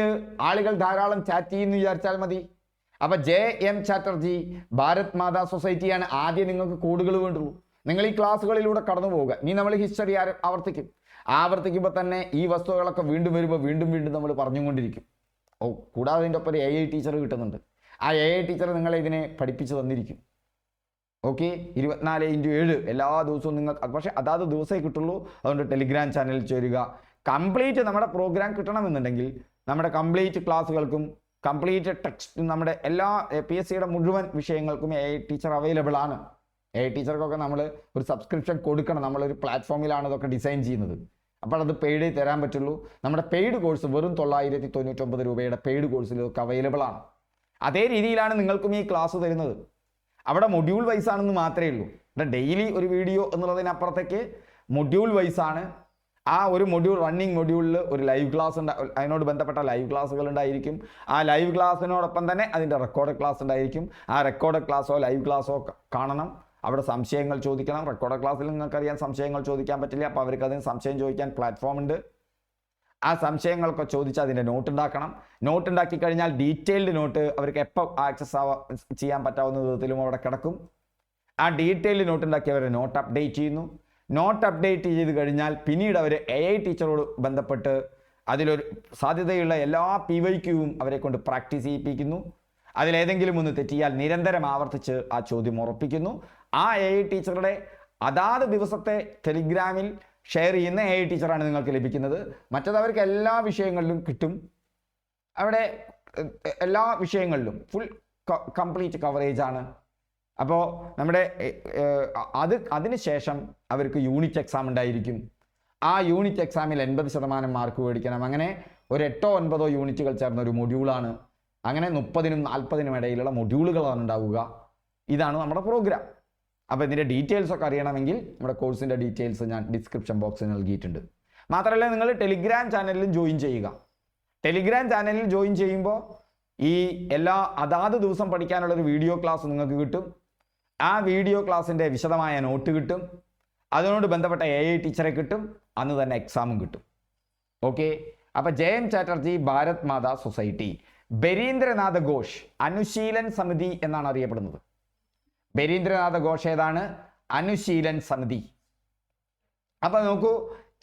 ആളുകൾ ധാരാളം ചാറ്റ് ചെയ്യുന്നു വിചാരിച്ചാൽ മതി. അപ്പം JM ചാറ്റർജി ഭാരത് മാതാ സൊസൈറ്റിയാണ്. ആദ്യം നിങ്ങൾക്ക് കോഡുകൾ വേണ്ടുള്ളൂ. നിങ്ങൾ ഈ ക്ലാസ്സുകളിലൂടെ കടന്നു പോവുക. ഇനി നമ്മൾ ഹിസ്റ്ററി ആവർത്തിക്കുമ്പോൾ തന്നെ ഈ വസ്തുക്കളൊക്കെ വീണ്ടും വരുമ്പോൾ വീണ്ടും നമ്മൾ പറഞ്ഞുകൊണ്ടിരിക്കും. കൂടാതെ അതിൻ്റെ ഒപ്പം AI ടീച്ചർ കിട്ടുന്നുണ്ട്. ആ AI ടീച്ചർ നിങ്ങളെ ഇതിനെ പഠിപ്പിച്ച് തന്നിരിക്കും. ഓക്കെ, 24/7 എല്ലാ ദിവസവും നിങ്ങൾക്ക്, പക്ഷേ അതാത് ദിവസമേ കിട്ടുള്ളൂ. അതുകൊണ്ട് ടെലിഗ്രാം ചാനലിൽ ചേരുക. കംപ്ലീറ്റ് നമ്മുടെ പ്രോഗ്രാം കിട്ടണമെന്നുണ്ടെങ്കിൽ നമ്മുടെ കംപ്ലീറ്റ് ക്ലാസ്സുകൾക്കും കംപ്ലീറ്റ് ടെക്സ്റ്റ്, നമ്മുടെ എല്ലാ PSCയുടെ മുഴുവൻ വിഷയങ്ങൾക്കും AI ടീച്ചർ അവൈലബിൾ ആണ്. AI ടീച്ചർക്കൊക്കെ നമ്മൾ ഒരു സബ്സ്ക്രിപ്ഷൻ കൊടുക്കണം. നമ്മളൊരു പ്ലാറ്റ്ഫോമിലാണ് ഇതൊക്കെ ഡിസൈൻ ചെയ്യുന്നത്. അപ്പോൾ അത് പെയ്ഡ് തരാൻ പറ്റുള്ളൂ. നമ്മുടെ പെയ്ഡ് കോഴ്സ് വെറും 999 രൂപയുടെ പെയ്ഡ് കോഴ്സിൽ ഇതൊക്കെ അവൈലബിൾ ആണ്. അതേ രീതിയിലാണ് നിങ്ങൾക്കും ഈ ക്ലാസ് തരുന്നത്. അവിടെ മൊഡ്യൂൾ വൈസ് ആണെന്ന് മാത്രമേ ഉള്ളൂ. ഇവിടെ ഡെയിലി ഒരു വീഡിയോ എന്നുള്ളതിനപ്പുറത്തേക്ക് മൊഡ്യൂൾ വൈസ് ആണ്. ആ ഒരു മൊഡ്യൂൾ, റണ്ണിങ് മൊഡ്യൂളിൽ ഒരു ലൈവ് ക്ലാസ് ഉണ്ട്, അതിനോട് ബന്ധപ്പെട്ട ലൈവ് ക്ലാസ്സുകൾ ഉണ്ടായിരിക്കും. ആ ലൈവ് ക്ലാസ്സിനോടൊപ്പം തന്നെ അതിൻ്റെ റെക്കോർഡ് ക്ലാസ് ഉണ്ടായിരിക്കും. ആ റെക്കോർഡ് ക്ലാസ്സോ ലൈവ് ക്ലാസ്സോ കാണണം. അവിടെ സംശയങ്ങൾ ചോദിക്കണം. റെക്കോർഡ് ക്ലാസ്സിൽ നിങ്ങൾക്കറിയാൻ സംശയങ്ങൾ ചോദിക്കാൻ പറ്റില്ല. അപ്പോൾ അവർക്ക് അതിന് സംശയം ചോദിക്കാൻ പ്ലാറ്റ്ഫോം ഉണ്ട്. ആ സംശയങ്ങളൊക്കെ ചോദിച്ച് അതിൻ്റെ നോട്ട് ഉണ്ടാക്കണം. നോട്ട് ഉണ്ടാക്കി കഴിഞ്ഞാൽ ഡീറ്റെയിൽഡ് നോട്ട് അവർക്ക് എപ്പോൾ ആക്സസ് ചെയ്യാൻ പറ്റാവുന്ന വിധത്തിലും അവിടെ കിടക്കും. ആ ഡീറ്റെയിൽഡ് നോട്ട് ഉണ്ടാക്കി അവർ നോട്ട് അപ്ഡേറ്റ് ചെയ്യുന്നു. നോട്ട് അപ്ഡേറ്റ് ചെയ്ത് കഴിഞ്ഞാൽ പിന്നീട് അവർ AI ടീച്ചറോട് ബന്ധപ്പെട്ട് അതിലൊരു സാധ്യതയുള്ള എല്ലാ PYQവും അവരെ കൊണ്ട് പ്രാക്ടീസ് ചെയ്യിപ്പിക്കുന്നു. അതിലേതെങ്കിലും ഒന്ന് തെറ്റിയാൽ നിരന്തരം ആവർത്തിച്ച് ആ ചോദ്യം ഉറപ്പിക്കുന്നു. ആ AI ടീച്ചറുടെ അതാത് ദിവസത്തെ ടെലിഗ്രാമിൽ ഷെയർ ചെയ്യുന്ന AI ടീച്ചറാണ് നിങ്ങൾക്ക് ലഭിക്കുന്നത്. മറ്റത് അവർക്ക് എല്ലാ വിഷയങ്ങളിലും കിട്ടും. അവിടെ എല്ലാ വിഷയങ്ങളിലും ഫുൾ കംപ്ലീറ്റ് കവറേജ് ആണ്. അപ്പോൾ നമ്മുടെ അതിനുശേഷം അവർക്ക് യൂണിറ്റ് എക്സാം ഉണ്ടായിരിക്കും. ആ യൂണിറ്റ് എക്സാമിൽ 80% മാർക്ക് മേടിക്കണം. അങ്ങനെ ഒരു 8-9 യൂണിറ്റുകൾ ചേർന്ന ഒരു മൊഡ്യൂളാണ് അങ്ങനെ 30-നും 40-നും ഇടയിലുള്ള മൊഡ്യൂളുകളാണ് ഉണ്ടാവുക. ഇതാണ് നമ്മുടെ പ്രോഗ്രാം. അപ്പോൾ ഇതിൻ്റെ ഡീറ്റെയിൽസ് ഒക്കെ അറിയണമെങ്കിൽ നമ്മുടെ കോഴ്സിൻ്റെ ഡീറ്റെയിൽസ് ഞാൻ ഡിസ്ക്രിപ്ഷൻ ബോക്സിൽ നൽകിയിട്ടുണ്ട്. മാത്രമല്ല, നിങ്ങൾ ടെലിഗ്രാം ചാനലിലും ജോയിൻ ചെയ്യുക. ടെലിഗ്രാം ചാനലിൽ ജോയിൻ ചെയ്യുമ്പോൾ ഈ എല്ലാ അതാത് ദിവസം പഠിക്കാനുള്ളൊരു വീഡിയോ ക്ലാസ് നിങ്ങൾക്ക് കിട്ടും. ആ വീഡിയോ ക്ലാസ്സിൻ്റെ വിശദമായ നോട്ട് കിട്ടും. അതിനോട് ബന്ധപ്പെട്ട AI ടീച്ചറെ കിട്ടും. അന്ന് തന്നെ എക്സാമും കിട്ടും. ഓക്കെ. അപ്പോൾ JM ചാറ്റർജി ഭാരത് മാതാ സൊസൈറ്റി, ബരീന്ദ്രനാഥ ഘോഷ് അനുശീലൻ സമിതി എന്നാണ് അറിയപ്പെടുന്നത്. ബരീന്ദ്രനാഥ ഘോഷ് ഏതാണ്? അനുശീലൻ സമിതി. അപ്പോൾ നോക്കൂ,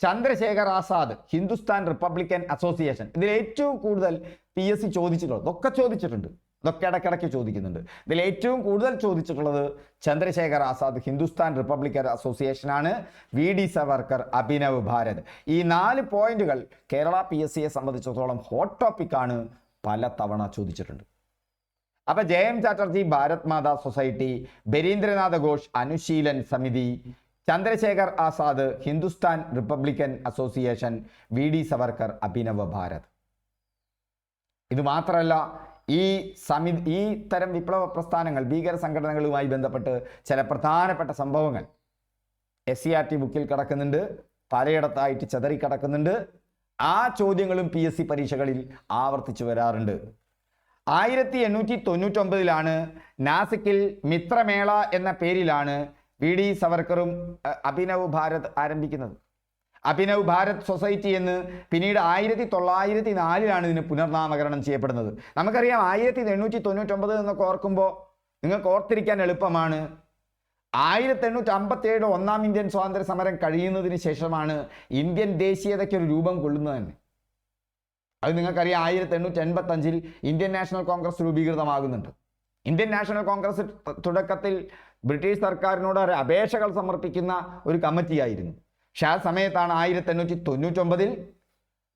ചന്ദ്രശേഖർ ആസാദ് ഹിന്ദുസ്ഥാൻ റിപ്പബ്ലിക്കൻ അസോസിയേഷൻ. ഇതിൽ ഏറ്റവും കൂടുതൽ PSC ചോദിച്ചിട്ടുള്ളത്, ഇതൊക്കെ ചോദിച്ചിട്ടുണ്ട്, ഇതൊക്കെ ഇടയ്ക്കിടയ്ക്ക് ചോദിക്കുന്നുണ്ട്. ഇതിൽ ഏറ്റവും കൂടുതൽ ചോദിച്ചിട്ടുള്ളത് ചന്ദ്രശേഖർ ആസാദ് ഹിന്ദുസ്ഥാൻ റിപ്പബ്ലിക്കൻ അസോസിയേഷനാണ്. VD സവർക്കർ, അഭിനവ് ഭാരത്. ഈ 4 പോയിന്റുകൾ കേരള PSCയെ സംബന്ധിച്ചിടത്തോളം ഹോട്ട് ടോപ്പിക്കാണ്, പല തവണ ചോദിച്ചിട്ടുണ്ട്. അപ്പൊ JM Chatterjee Bharat Mata Society, Barindranath Ghosh Anushilan Samiti, Chandrashekhar Azad Hindustan Republican Association, VD Savarkar, Abhinav Bharat. ഇത് മാത്രമല്ല, ഈ തരം വിപ്ലവ പ്രസ്ഥാനങ്ങൾ, ഭീകര സംഘടനകളുമായി ബന്ധപ്പെട്ട് ചില പ്രധാനപ്പെട്ട സംഭവങ്ങൾ SCERT ബുക്കിൽ കിടക്കുന്നുണ്ട്, പലയിടത്തായിട്ട് ചിതറിക്കിടക്കുന്നുണ്ട്. ആ ചോദ്യങ്ങളും PSC പരീക്ഷകളിൽ ആവർത്തിച്ചു വരാറുണ്ട്. 1899 നാസിക്കിൽ മിത്രമേള എന്ന പേരിലാണ് VD സവർക്കറും അഭിനവ് ഭാരത് ആരംഭിക്കുന്നത്. അഭിനവ് ഭാരത് സൊസൈറ്റി എന്ന് പിന്നീട് 1904 ഇതിന് പുനർനാമകരണം ചെയ്യപ്പെടുന്നത്. നമുക്കറിയാം 1899 എന്നൊക്കെ ഓർക്കുമ്പോൾ നിങ്ങൾക്ക് ഓർത്തിരിക്കാൻ എളുപ്പമാണ്. 1857 ഒന്നാം ഇന്ത്യൻ സ്വാതന്ത്ര്യ സമരം കഴിയുന്നതിന് ശേഷമാണ് ഇന്ത്യൻ ദേശീയതയ്ക്ക് ഒരു രൂപം കൊള്ളുന്നത് തന്നെ. അത് നിങ്ങൾക്കറിയാം. 1885 ഇന്ത്യൻ നാഷണൽ കോൺഗ്രസ് രൂപീകൃതമാകുന്നുണ്ട്. ഇന്ത്യൻ നാഷണൽ കോൺഗ്രസ് തുടക്കത്തിൽ ബ്രിട്ടീഷ് സർക്കാരിനോട് അപേക്ഷകൾ സമർപ്പിക്കുന്ന ഒരു കമ്മിറ്റിയായിരുന്നു. പക്ഷെ ആ സമയത്താണ് 1899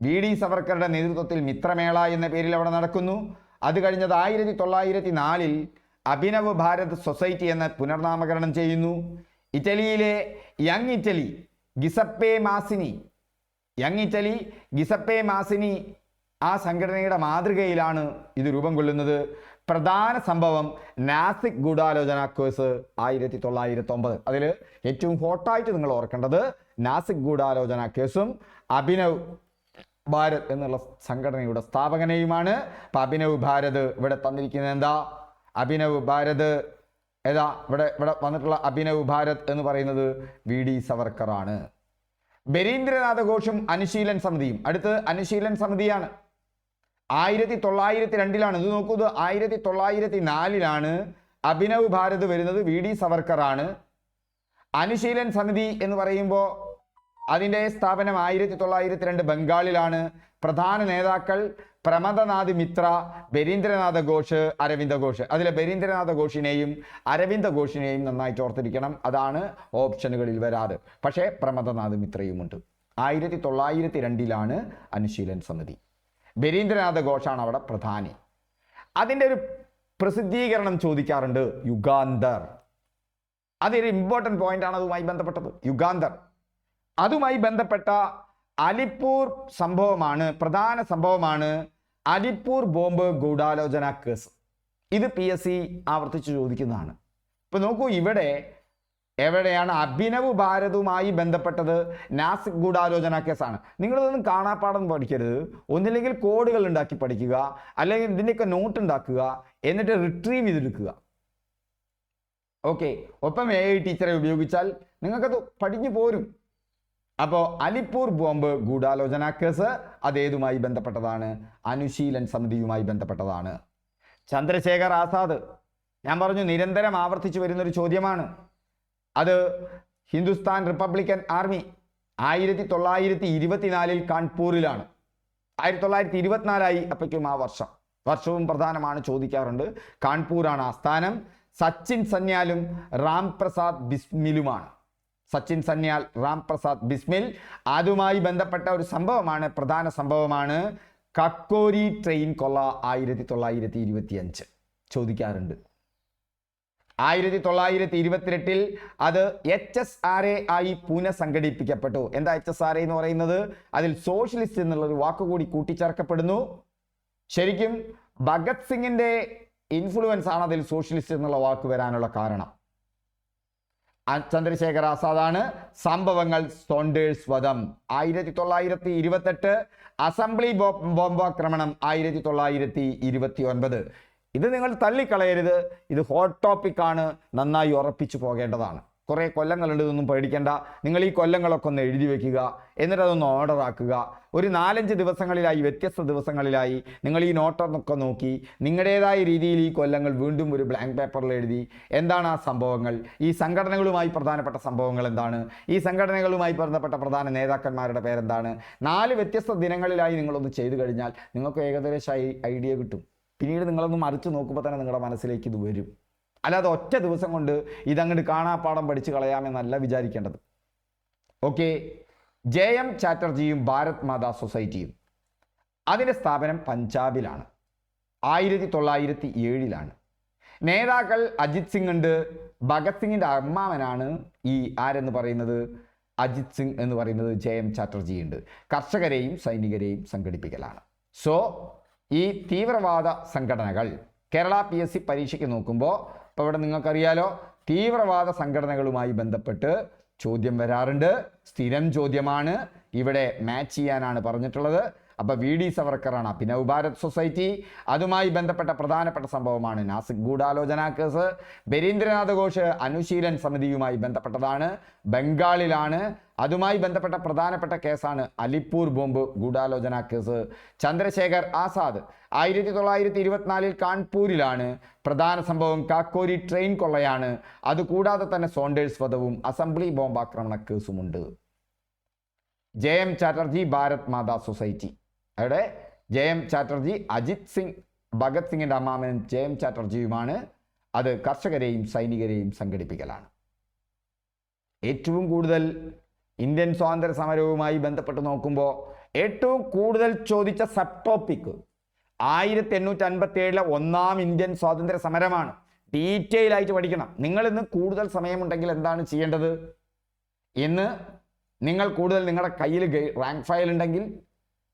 VD സവർക്കറുടെ നേതൃത്വത്തിൽ മിത്രമേള എന്ന പേരിൽ അവിടെ നടക്കുന്നു. അത് കഴിഞ്ഞത് 1904 അഭിനവ് ഭാരത് സൊസൈറ്റി എന്ന പുനർനാമകരണം ചെയ്യുന്നു. ഇറ്റലിയിലെ യങ് ഇറ്റലി ഗിസപ്പെ മാസിനി ആ സംഘടനയുടെ മാതൃകയിലാണ് ഇത് രൂപം കൊള്ളുന്നത്. പ്രധാന സംഭവം നാസിക് ഗൂഢാലോചന കേസ് 1909. അതിൽ ഏറ്റവും ഹോട്ടായിട്ട് നിങ്ങൾ ഓർക്കേണ്ടത് നാസിക് ഗൂഢാലോചന കേസും അഭിനവ് ഭാരത് എന്നുള്ള സംഘടനയുടെ സ്ഥാപകനെയുമാണ്. അപ്പം അഭിനവ് ഭാരത് ഇവിടെ തന്നിരിക്കുന്നത് എന്താ? അഭിനവ് ഭാരത് ഏതാ? ഇവിടെ വന്നിട്ടുള്ള അഭിനവ് ഭാരത് എന്ന് പറയുന്നത് VD സവർക്കറാണ്. ബരീന്ദ്രനാഥ ഘോഷും അനുശീലൻ സമിതിയും. അടുത്ത് അനുശീലൻ സമിതിയാണ്. 1902 ഇത് നോക്കൂ. 1904 അഭിനവ് ഭാരത് വരുന്നത്. VD സവർക്കറാണ്. അനുശീലൻ സമിതി എന്ന് പറയുമ്പോൾ അതിൻ്റെ സ്ഥാപനം 1902 ബംഗാളിലാണ്. പ്രധാന നേതാക്കൾ പ്രമദനാഥ് മിത്ര, ബരീന്ദ്രനാഥ ഘോഷ്, അരവിന്ദ ഘോഷ്. അതിലെ ബരീന്ദ്രനാഥ ഘോഷിനെയും അരവിന്ദ ഘോഷിനെയും നന്നായിട്ട് ഓർത്തിരിക്കണം. അതാണ് ഓപ്ഷനുകളിൽ വരാറ്. പക്ഷേ പ്രമദനാഥ് മിത്രയുമുണ്ട്. 1902 അനുശീലൻ സമിതി. ബരീന്ദ്രനാഥ ഘോഷാണ് അവിടെ പ്രധാനി. അതിൻ്റെ ഒരു പ്രസിദ്ധീകരണം ചോദിക്കാറുണ്ട്, യുഗാന്തർ. അതൊരു ഇമ്പോർട്ടൻ്റ് പോയിന്റ് ആണ്. അതുമായി ബന്ധപ്പെട്ടത് യുഗാന്തർ. അതുമായി ബന്ധപ്പെട്ട അലിപ്പൂർ സംഭവമാണ്, പ്രധാന സംഭവമാണ് അലിപ്പൂർ ബോംബ് ഗൂഢാലോചന കേസ്. ഇത് PSC ആവർത്തിച്ച് ചോദിക്കുന്നതാണ്. ഇപ്പൊ നോക്കൂ, എവിടെയാണ് അഭിനവ് ഭാരതുമായി ബന്ധപ്പെട്ടത്? നാസിക് ഗൂഢാലോചന കേസാണ്. നിങ്ങളിതൊന്നും കാണാപ്പാടം പഠിക്കരുത്. ഒന്നില്ലെങ്കിൽ കോഡുകൾ ഉണ്ടാക്കി പഠിക്കുക, അല്ലെങ്കിൽ ഇതിൻ്റെയൊക്കെ നോട്ട് ഉണ്ടാക്കുക, എന്നിട്ട് റിട്രീവ് ചെയ്തെടുക്കുക. ഓക്കെ. ഒപ്പം AI ടീച്ചറെ ഉപയോഗിച്ചാൽ നിങ്ങൾക്കത് പഠിഞ്ഞു പോരും. അപ്പോൾ അലിപ്പൂർ ബോംബ് ഗൂഢാലോചന കേസ് അതേതുമായി ബന്ധപ്പെട്ടതാണ്? അനുശീലൻ സമിതിയുമായി ബന്ധപ്പെട്ടതാണ്. ചന്ദ്രശേഖർ ആസാദ്, ഞാൻ പറഞ്ഞു നിരന്തരം ആവർത്തിച്ചു വരുന്നൊരു ചോദ്യമാണ്. അത് ഹിന്ദുസ്ഥാൻ റിപ്പബ്ലിക്കൻ ആർമി 1924 കാൺപൂരിലാണ്. 1924 അപ്പോഴേക്കും ആ വർഷവും പ്രധാനമാണ്, ചോദിക്കാറുണ്ട്. കാൺപൂരാണ് ആസ്ഥാനം. സച്ചിൻ സന്യാലും റാം പ്രസാദ് ബിസ്മിലുമാണ്. സച്ചിൻ സന്യാൽ, റാം പ്രസാദ് ബിസ്മിൽ. അതുമായി ബന്ധപ്പെട്ട ഒരു സംഭവമാണ്, പ്രധാന സംഭവമാണ് കക്കോരി ട്രെയിൻ കൊള്ള 1925 ചോദിക്കാറുണ്ട്. 1928 അത് HSRA ആയി പുനഃസംഘടിപ്പിക്കപ്പെട്ടു. എന്താ HSRA എന്ന് പറയുന്നത്? അതിൽ സോഷ്യലിസ്റ്റ് എന്നുള്ളൊരു വാക്കുകൂടി കൂട്ടിച്ചേർക്കപ്പെടുന്നു. ശരിക്കും ഭഗത് സിംഗിന്റെ ഇൻഫ്ലുവൻസ് ആണ് അതിൽ സോഷ്യലിസ്റ്റ് എന്നുള്ള വാക്ക് വരാനുള്ള കാരണം. ചന്ദ്രശേഖർ ആസാദാണ്. സംഭവങ്ങൾ സോണ്ടേഴ്സ് വധം 1928, അസംബ്ലി ബോംബാക്രമണം 1929. ഇത് നിങ്ങൾ തള്ളിക്കളയരുത്. ഇത് ഹോട്ട് ടോപ്പിക് ആണ്, നന്നായി ഉറപ്പിച്ചു പോകേണ്ടതാണ്. കുറേ കൊല്ലങ്ങളുണ്ട്, ഇതൊന്നും പേടിക്കേണ്ട. നിങ്ങൾ ഈ കൊല്ലങ്ങളൊക്കെ ഒന്ന് എഴുതി വെക്കുക, എന്നിട്ട് അതൊന്ന് ഓർഡർ ആക്കുക. ഒരു 4-5 ദിവസങ്ങളിലായി, വ്യത്യസ്ത ദിവസങ്ങളിലായി നിങ്ങൾ ഈ നോട്ടൊക്കെ നോക്കി നിങ്ങളുടേതായ രീതിയിൽ ഈ കൊല്ലങ്ങൾ വീണ്ടും ഒരു ബ്ലാങ്ക് പേപ്പറിൽ എഴുതി എന്താണ് ആ സംഭവങ്ങൾ, ഈ സംഘടനകളുമായി പ്രധാനപ്പെട്ട സംഭവങ്ങൾ എന്താണ്, ഈ സംഘടനകളുമായി ബന്ധപ്പെട്ട പ്രധാന നേതാക്കന്മാരുടെ പേരെന്താണ്, 4 വ്യത്യസ്ത ദിനങ്ങളിലായി നിങ്ങളൊന്ന് ചെയ്തു കഴിഞ്ഞാൽ നിങ്ങൾക്ക് ഏകദേശം ഐഡിയ കിട്ടും. പിന്നീട് നിങ്ങളൊന്ന് മറിച്ച് നോക്കുമ്പോൾ തന്നെ നിങ്ങളുടെ മനസ്സിലേക്ക് ഇത് വരും. അല്ലാതെ ഒറ്റ ദിവസം കൊണ്ട് ഇതങ്ങോട്ട് കാണാപ്പാഠം പഠിച്ച് കളയാമെന്നല്ല വിചാരിക്കേണ്ടത്. ഓക്കെ, JM ചാറ്റർജിയും ഭാരത് മാതാ സൊസൈറ്റിയും അതിൻ്റെ സ്ഥാപനം പഞ്ചാബിലാണ്. 1907 നേതാക്കൾ അജിത് സിംഗ് ഉണ്ട്. ഭഗത് സിംഗിൻ്റെ അമ്മാവനാണ് ഈ ആരെന്ന് പറയുന്നത്, അജിത് സിംഗ് എന്ന് പറയുന്നത്. JM ചാറ്റർജി ഉണ്ട്. കർഷകരെയും സൈനികരെയും സംഘടിപ്പിക്കലാണ്. സോ ഈ തീവ്രവാദ സംഘടനകൾ കേരള PSC പരീക്ഷയ്ക്ക് നോക്കുമ്പോൾ ഇപ്പോൾ ഇവിടെ നിങ്ങൾക്കറിയാലോ, തീവ്രവാദ സംഘടനകളുമായി ബന്ധപ്പെട്ട് ചോദ്യം വരാറുണ്ട്. സ്ഥിരം ചോദ്യമാണ്. ഇവിടെ മാച്ച് ചെയ്യാനാണ് പറഞ്ഞിട്ടുള്ളത്. അപ്പോൾ VD സവർക്കറാണ് അഭിനവ് ഭാരത് സൊസൈറ്റി. അതുമായി ബന്ധപ്പെട്ട പ്രധാനപ്പെട്ട സംഭവമാണ് നാസിക് ഗൂഢാലോചന കേസ്. ബരീന്ദ്രനാഥ് ഘോഷ് അനുശീലൻ സമിതിയുമായി ബന്ധപ്പെട്ടതാണ്, ബംഗാളിലാണ്. അതുമായി ബന്ധപ്പെട്ട പ്രധാനപ്പെട്ട കേസാണ് അലിപ്പൂർ ബോംബ് ഗൂഢാലോചന കേസ്. ചന്ദ്രശേഖർ ആസാദ് 1924 കാൺപൂരിലാണ്. പ്രധാന സംഭവം കാക്കോരി ട്രെയിൻ കൊള്ളയാണ്. അതുകൂടാതെ തന്നെ സോണ്ടേഴ്സ് വധവും അസംബ്ലി ബോംബാക്രമണ കേസുമുണ്ട്. JM Chatterjee Bharat Mata society. അവിടെ JM ചാറ്റർജി അജിത് സിംഗ്, ഭഗത് സിംഗിൻ്റെ അമ്മാമനും JM ചാറ്റർജിയുമാണ്. അത് കർഷകരെയും സൈനികരെയും സംഘടിപ്പിക്കലാണ്. ഏറ്റവും കൂടുതൽ ഇന്ത്യൻ സ്വാതന്ത്ര്യ സമരവുമായി ബന്ധപ്പെട്ട് നോക്കുമ്പോൾ ഏറ്റവും കൂടുതൽ ചോദിച്ച സബ് ടോപ്പിക് 1857 ഒന്നാം ഇന്ത്യൻ സ്വാതന്ത്ര്യ സമരമാണ്. ഡീറ്റെയിൽ ആയിട്ട് പഠിക്കണം. നിങ്ങൾ ഇന്ന് കൂടുതൽ സമയമുണ്ടെങ്കിൽ എന്താണ് ചെയ്യേണ്ടത്? ഇന്ന് നിങ്ങൾ കൂടുതൽ നിങ്ങളുടെ കയ്യിൽ റാങ്ക് ഫയൽ ഉണ്ടെങ്കിൽ,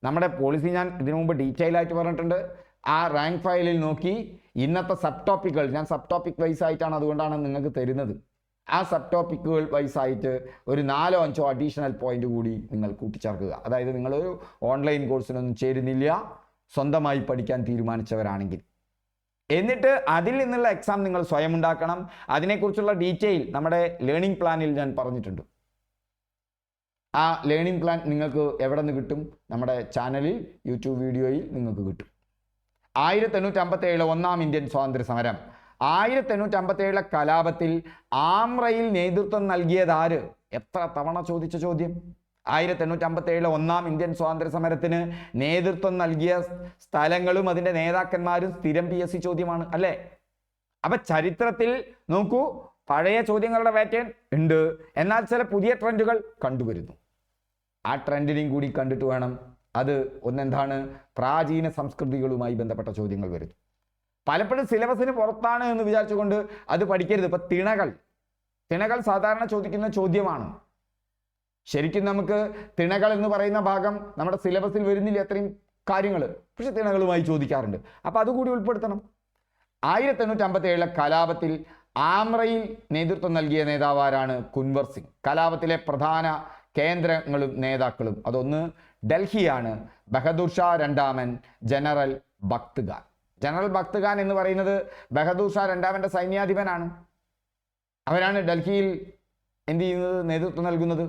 നമ്മുടെ പോളിസി ഞാൻ ഇതിനു മുമ്പ് ഡീറ്റെയിൽ ആയിട്ട് പറഞ്ഞിട്ടുണ്ട്. ആ റാങ്ക് ഫയലിൽ നോക്കി ഇന്നത്തെ സബ് ടോപ്പിക്കുകൾ, ഞാൻ സബ് ടോപ്പിക് വൈസ് ആയിട്ടാണ്, അതുകൊണ്ടാണ് നിങ്ങൾക്ക് തരുന്നത്. ആ സബ് ടോപ്പിക്കുകൾ വൈസായിട്ട് ഒരു 4-5 അഡീഷണൽ പോയിന്റ് കൂടി നിങ്ങൾ കൂട്ടിച്ചേർക്കുക. അതായത് നിങ്ങളൊരു ഓൺലൈൻ കോഴ്സിനൊന്നും ചേരുന്നില്ല, സ്വന്തമായി പഠിക്കാൻ തീരുമാനിച്ചവരാണെങ്കിൽ. എന്നിട്ട് അതിൽ നിന്നുള്ള എക്സാം നിങ്ങൾ സ്വയം ഉണ്ടാക്കണം. അതിനെക്കുറിച്ചുള്ള ഡീറ്റെയിൽ നമ്മുടെ ലേണിംഗ് പ്ലാനിൽ ഞാൻ പറഞ്ഞിട്ടുണ്ട്. ആ ലേണിംഗ് പ്ലാൻ നിങ്ങൾക്ക് എവിടെ നിന്ന് കിട്ടും? നമ്മുടെ ചാനലിൽ, യൂട്യൂബ് വീഡിയോയിൽ നിങ്ങൾക്ക് കിട്ടും. 1857 ഒന്നാം ഇന്ത്യൻ സ്വാതന്ത്ര്യ സമരം. 1857 കലാപത്തിൽ ആമ്രയിൽ നേതൃത്വം നൽകിയതാര്? എത്ര തവണ ചോദിച്ച ചോദ്യം. 1857 ഒന്നാം ഇന്ത്യൻ സ്വാതന്ത്ര്യ സമരത്തിന് നേതൃത്വം നൽകിയ സ്ഥലങ്ങളും അതിൻ്റെ നേതാക്കന്മാരും സ്ഥിരം PSC ചോദ്യമാണ് അല്ലേ? അപ്പൊ ചരിത്രത്തിൽ നോക്കൂ, പഴയ ചോദ്യങ്ങളുടെ പാറ്റേൺ ഉണ്ട്, എന്നാൽ ചില പുതിയ ട്രെൻഡുകൾ കണ്ടുവരുന്നു. ആ ട്രെൻഡിനെയും കൂടി കണ്ടിട്ട് വേണം. അത് ഒന്നെന്താണ്? പ്രാചീന സംസ്കൃതികളുമായി ബന്ധപ്പെട്ട ചോദ്യങ്ങൾ വരുന്നു. പലപ്പോഴും സിലബസിന് പുറത്താണ് എന്ന് വിചാരിച്ചുകൊണ്ട് അത് പഠിക്കരുത്. ഇപ്പൊ തിണകൾ സാധാരണ ചോദിക്കുന്ന ചോദ്യമാണ്. ശരിക്കും നമുക്ക് തിണകൾ എന്ന് പറയുന്ന ഭാഗം നമ്മുടെ സിലബസിൽ വരുന്നില്ല അത്രയും കാര്യങ്ങൾ, പക്ഷെ തിണകളുമായി ചോദിക്കാറുണ്ട്. അപ്പൊ അതുകൂടി ഉൾപ്പെടുത്തണം. 1857 കലാപത്തിൽ ആമ്രയിൽ നേതൃത്വം നൽകിയ നേതാവാരാണ്? കുൻവർ സിംഗ്. കലാപത്തിലെ പ്രധാന കേന്ദ്രങ്ങളും നേതാക്കളും അതൊന്ന് ഡൽഹിയാണ്. ബഹദൂർ ഷാ രണ്ടാമൻ, ജനറൽ ഭക്ത് ഖാൻ. ജനറൽ ഭക്ത് ഖാൻ എന്ന് പറയുന്നത് ബഹദൂർ ഷാ രണ്ടാമൻ്റെ സൈന്യാധിപനാണ്. അവരാണ് ഡൽഹിയിൽ എന്ത് ചെയ്യുന്നത്? നേതൃത്വം നൽകുന്നത്.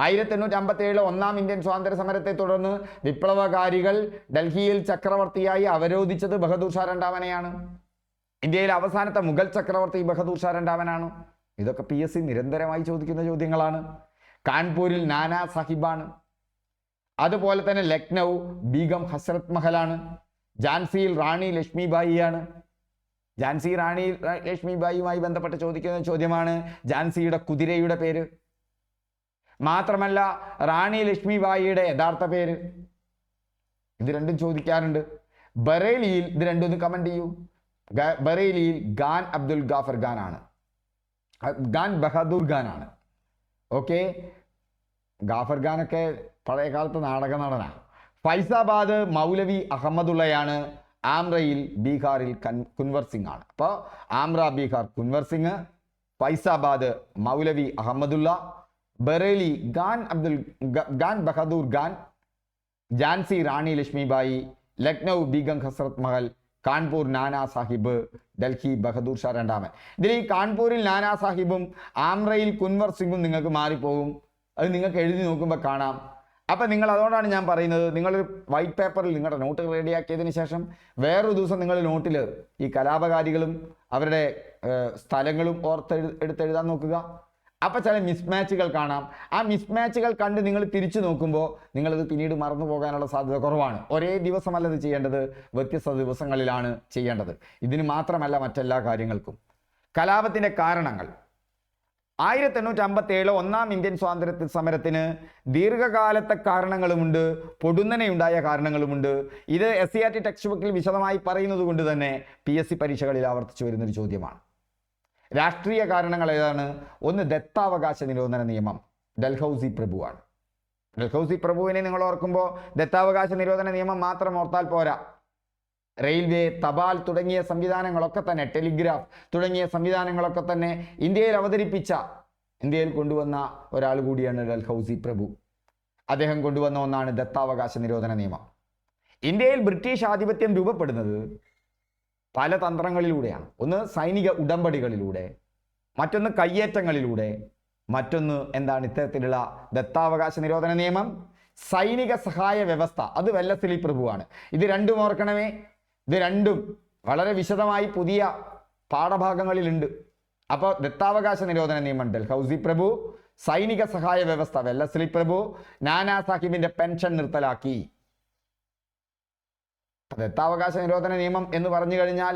1857 ഒന്നാം ഇന്ത്യൻ സ്വാതന്ത്ര്യ സമരത്തെ തുടർന്ന് വിപ്ലവകാരികൾ ഡൽഹിയിൽ ചക്രവർത്തിയായി അവരോധിച്ചത് ബഹദൂർ ഷാ രണ്ടാമനെയാണ്. ഇന്ത്യയിലെ അവസാനത്തെ മുഗൾ ചക്രവർത്തി ബഹദൂർ ഷാ രണ്ടാമനാണ്. ഇതൊക്കെ PSC നിരന്തരമായി ചോദിക്കുന്ന ചോദ്യങ്ങളാണ്. കാൺപൂരിൽ നാനാ സാഹിബാണ്. അതുപോലെ തന്നെ ലക്നൗ ബീഗം ഹസ്രത് മഹലാണ്. ഝാൻസിയിൽ റാണി ലക്ഷ്മിബായിയാണ്. ഝാൻസി റാണി ലക്ഷ്മിബായിയുമായി ബന്ധപ്പെട്ട് ചോദിക്കുന്ന ചോദ്യമാണ് ഝാൻസിയുടെ കുതിരയുടെ പേര്. മാത്രമല്ല റാണി ലക്ഷ്മിബായിയുടെ യഥാർത്ഥ പേര്. ഇത് രണ്ടും ചോദിക്കാറുണ്ട്. ബറേലിയിൽ ഇത് രണ്ടും ഒന്ന് കമന്റ് ചെയ്യൂ. ബറേലിയിൽ ഖാൻ അബ്ദുൽ ഗാഫർ ഖാൻ ആണ്, ഖാൻ ബഹദൂർ ഖാൻ ആണ്. ഓക്കെ, ഗാഫർ ഖാനൊക്കെ പഴയ കാലത്ത് നാടക നടനാണ്. ഫൈസാബാദ് മൗലവി അഹമ്മദുള്ളയാണ്. ആംറയിൽ ബീഹാറിൽ കുൻവർ സിംഗ് ആണ്. അപ്പോൾ ആംറ ബീഹാർ കുൻവർ സിംഗ്, ഫൈസാബാദ് മൗലവി അഹമ്മദുള്ള, ബറേലി ഖാൻ ബഹദൂർ ഖാൻ, ഝാൻസി റാണി ലക്ഷ്മിബായി, ലക്നൗ ബീഗം ഹസ്രത് മഹൽ, കാൺപൂർ നാനാ സാഹിബ്, ഡൽഹി ബഹദൂർ ഷാ രണ്ടാമൻ. ഇതിൽ ഈ കാൺപൂരിൽ നാനാ സാഹിബും ആംറയിൽ കുൻവർ സിംഗും നിങ്ങൾക്ക് മാറിപ്പോകും. അത് നിങ്ങൾക്ക് എഴുതി നോക്കുമ്പോൾ കാണാം. അപ്പം നിങ്ങൾ അതുകൊണ്ടാണ് ഞാൻ പറയുന്നത്, നിങ്ങളൊരു വൈറ്റ് പേപ്പറിൽ നിങ്ങളുടെ നോട്ട് റെഡിയാക്കിയതിന് ശേഷം വേറൊരു ദിവസം നിങ്ങൾ നോട്ടിൽ ഈ കലാപകാരികളും അവരുടെ സ്ഥലങ്ങളും എടുത്തെഴുതാൻ നോക്കുക. അപ്പം ചില മിസ്മാച്ചുകൾ കാണാം. ആ മിസ്മാച്ചുകൾ കണ്ട് നിങ്ങൾ തിരിച്ചു നോക്കുമ്പോൾ നിങ്ങളത് പിന്നീട് മറന്നു പോകാനുള്ള സാധ്യത കുറവാണ്. ഒരേ ദിവസമല്ല ഇത് ചെയ്യേണ്ടത്, വ്യത്യസ്ത ദിവസങ്ങളിലാണ് ചെയ്യേണ്ടത്. ഇതിന് മാത്രമല്ല, മറ്റെല്ലാ കാര്യങ്ങൾക്കും. കലാപത്തിൻ്റെ കാരണങ്ങൾ. 1857 ഒന്നാം ഇന്ത്യൻ സ്വാതന്ത്ര്യ സമരത്തിന് ദീർഘകാലത്തെ കാരണങ്ങളുമുണ്ട്, പൊടുന്നനെയുണ്ടായ കാരണങ്ങളുമുണ്ട്. ഇത് SCERT ടെക്സ്റ്റ് ബുക്കിൽ വിശദമായി പറയുന്നത് കൊണ്ട് തന്നെ PSC പരീക്ഷകളിൽ ആവർത്തിച്ചു വരുന്നൊരു ചോദ്യമാണ്. രാഷ്ട്രീയ കാരണങ്ങൾ ഏതാണ്? ഒന്ന്, ദത്താവകാശ നിരോധന നിയമം. ഡൽഹൌസി പ്രഭുവാണ്. ഡൽഹൌസി പ്രഭുവിനെ നിങ്ങൾ ഓർക്കുമ്പോൾ ദത്താവകാശ നിരോധന നിയമം മാത്രം ഓർത്താൽ പോരാ. റെയിൽവേ, തപാൽ തുടങ്ങിയ സംവിധാനങ്ങളൊക്കെ തന്നെ, ടെലിഗ്രാഫ് തുടങ്ങിയ സംവിധാനങ്ങളൊക്കെ തന്നെ ഇന്ത്യയിൽ കൊണ്ടുവന്ന ഒരാൾ കൂടിയാണ് ഡൽഹൌസി പ്രഭു. അദ്ദേഹം കൊണ്ടുവന്ന ഒന്നാണ് ദത്താവകാശ നിരോധന നിയമം. ഇന്ത്യയിൽ ബ്രിട്ടീഷ് ആധിപത്യം രൂപപ്പെടുന്നത് പല തന്ത്രങ്ങളിലൂടെയാണ്. ഒന്ന് സൈനിക ഉടമ്പടികളിലൂടെ, മറ്റൊന്ന് കയ്യേറ്റങ്ങളിലൂടെ, മറ്റൊന്ന് എന്താണ് ഇത്തരത്തിലുള്ള ദത്താവകാശ നിരോധന നിയമം. സൈനിക സഹായ വ്യവസ്ഥ, അത് വെല്ലസ്ലി പ്രഭുവാണ്. ഇത് രണ്ടും ഓർക്കണമേ. ഇത് രണ്ടും വളരെ വിശദമായി പുതിയ പാഠഭാഗങ്ങളിലുണ്ട്. അപ്പോൾ ദത്താവകാശ നിരോധന നിയമം ഡൽഹൌസി പ്രഭു, സൈനിക സഹായ വ്യവസ്ഥ വെല്ലസ്ലി പ്രഭു, നാനാ സാഹിബിന്റെ പെൻഷൻ നിർത്തലാക്കി. ദത്താവകാശ നിരോധന നിയമം എന്ന് പറഞ്ഞു കഴിഞ്ഞാൽ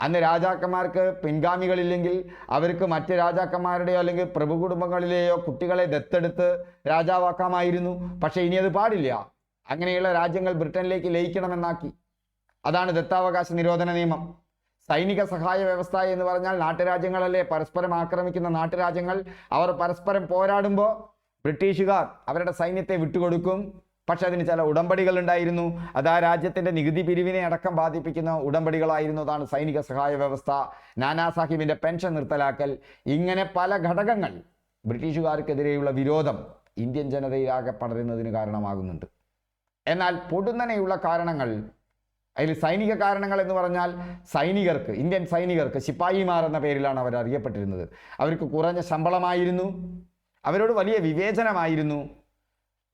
അന്ന് രാജാക്കന്മാർക്ക് പിൻഗാമികളില്ലെങ്കിൽ അവർക്ക് മറ്റ് രാജാക്കന്മാരുടെയോ അല്ലെങ്കിൽ പ്രഭു കുടുംബങ്ങളിലെയോ കുട്ടികളെ ദത്തെടുത്ത് രാജാവാക്കാമായിരുന്നു. പക്ഷെ ഇനി അത് പാടില്ല. അങ്ങനെയുള്ള രാജ്യങ്ങൾ ബ്രിട്ടനിലേക്ക് ലയിക്കണമെന്നാക്കി. അതാണ് ദത്താവകാശ നിരോധന നിയമം. സൈനിക സഹായ വ്യവസ്ഥ എന്ന് പറഞ്ഞാൽ നാട്ടുരാജ്യങ്ങളല്ലേ, പരസ്പരം ആക്രമിക്കുന്ന നാട്ടുരാജ്യങ്ങൾ. അവർ പരസ്പരം പോരാടുമ്പോൾ ബ്രിട്ടീഷുകാർ അവരുടെ സൈന്യത്തെ വിട്ടുകൊടുക്കും. പക്ഷെ അതിന് ചില ഉടമ്പടികൾ ഉണ്ടായിരുന്നു. അത് ആ രാജ്യത്തിൻ്റെ നികുതി പിരിവിനെ അടക്കം ബാധിപ്പിക്കുന്ന ഉടമ്പടികളായിരുന്നതാണ് സൈനിക സഹായ വ്യവസ്ഥ, നാനാ സാഹിബിൻ്റെ പെൻഷൻ നിർത്തലാക്കൽ. ഇങ്ങനെ പല ഘടകങ്ങൾ ബ്രിട്ടീഷുകാർക്കെതിരെയുള്ള വിരോധം ഇന്ത്യൻ ജനതയിലാകെ പടരുന്നതിന് കാരണമാകുന്നുണ്ട്. എന്നാൽ പൊടുന്നനെയുള്ള കാരണങ്ങൾ, അതിൽ സൈനിക കാരണങ്ങൾ എന്ന് പറഞ്ഞാൽ സൈനികർക്ക്, ഇന്ത്യൻ സൈനികർക്ക് ശിപ്പായിമാർ എന്ന പേരിലാണ് അവർ അറിയപ്പെട്ടിരുന്നത്. അവർക്ക് കുറഞ്ഞ ശമ്പളമായിരുന്നു, അവരോട് വലിയ വിവേചനമായിരുന്നു.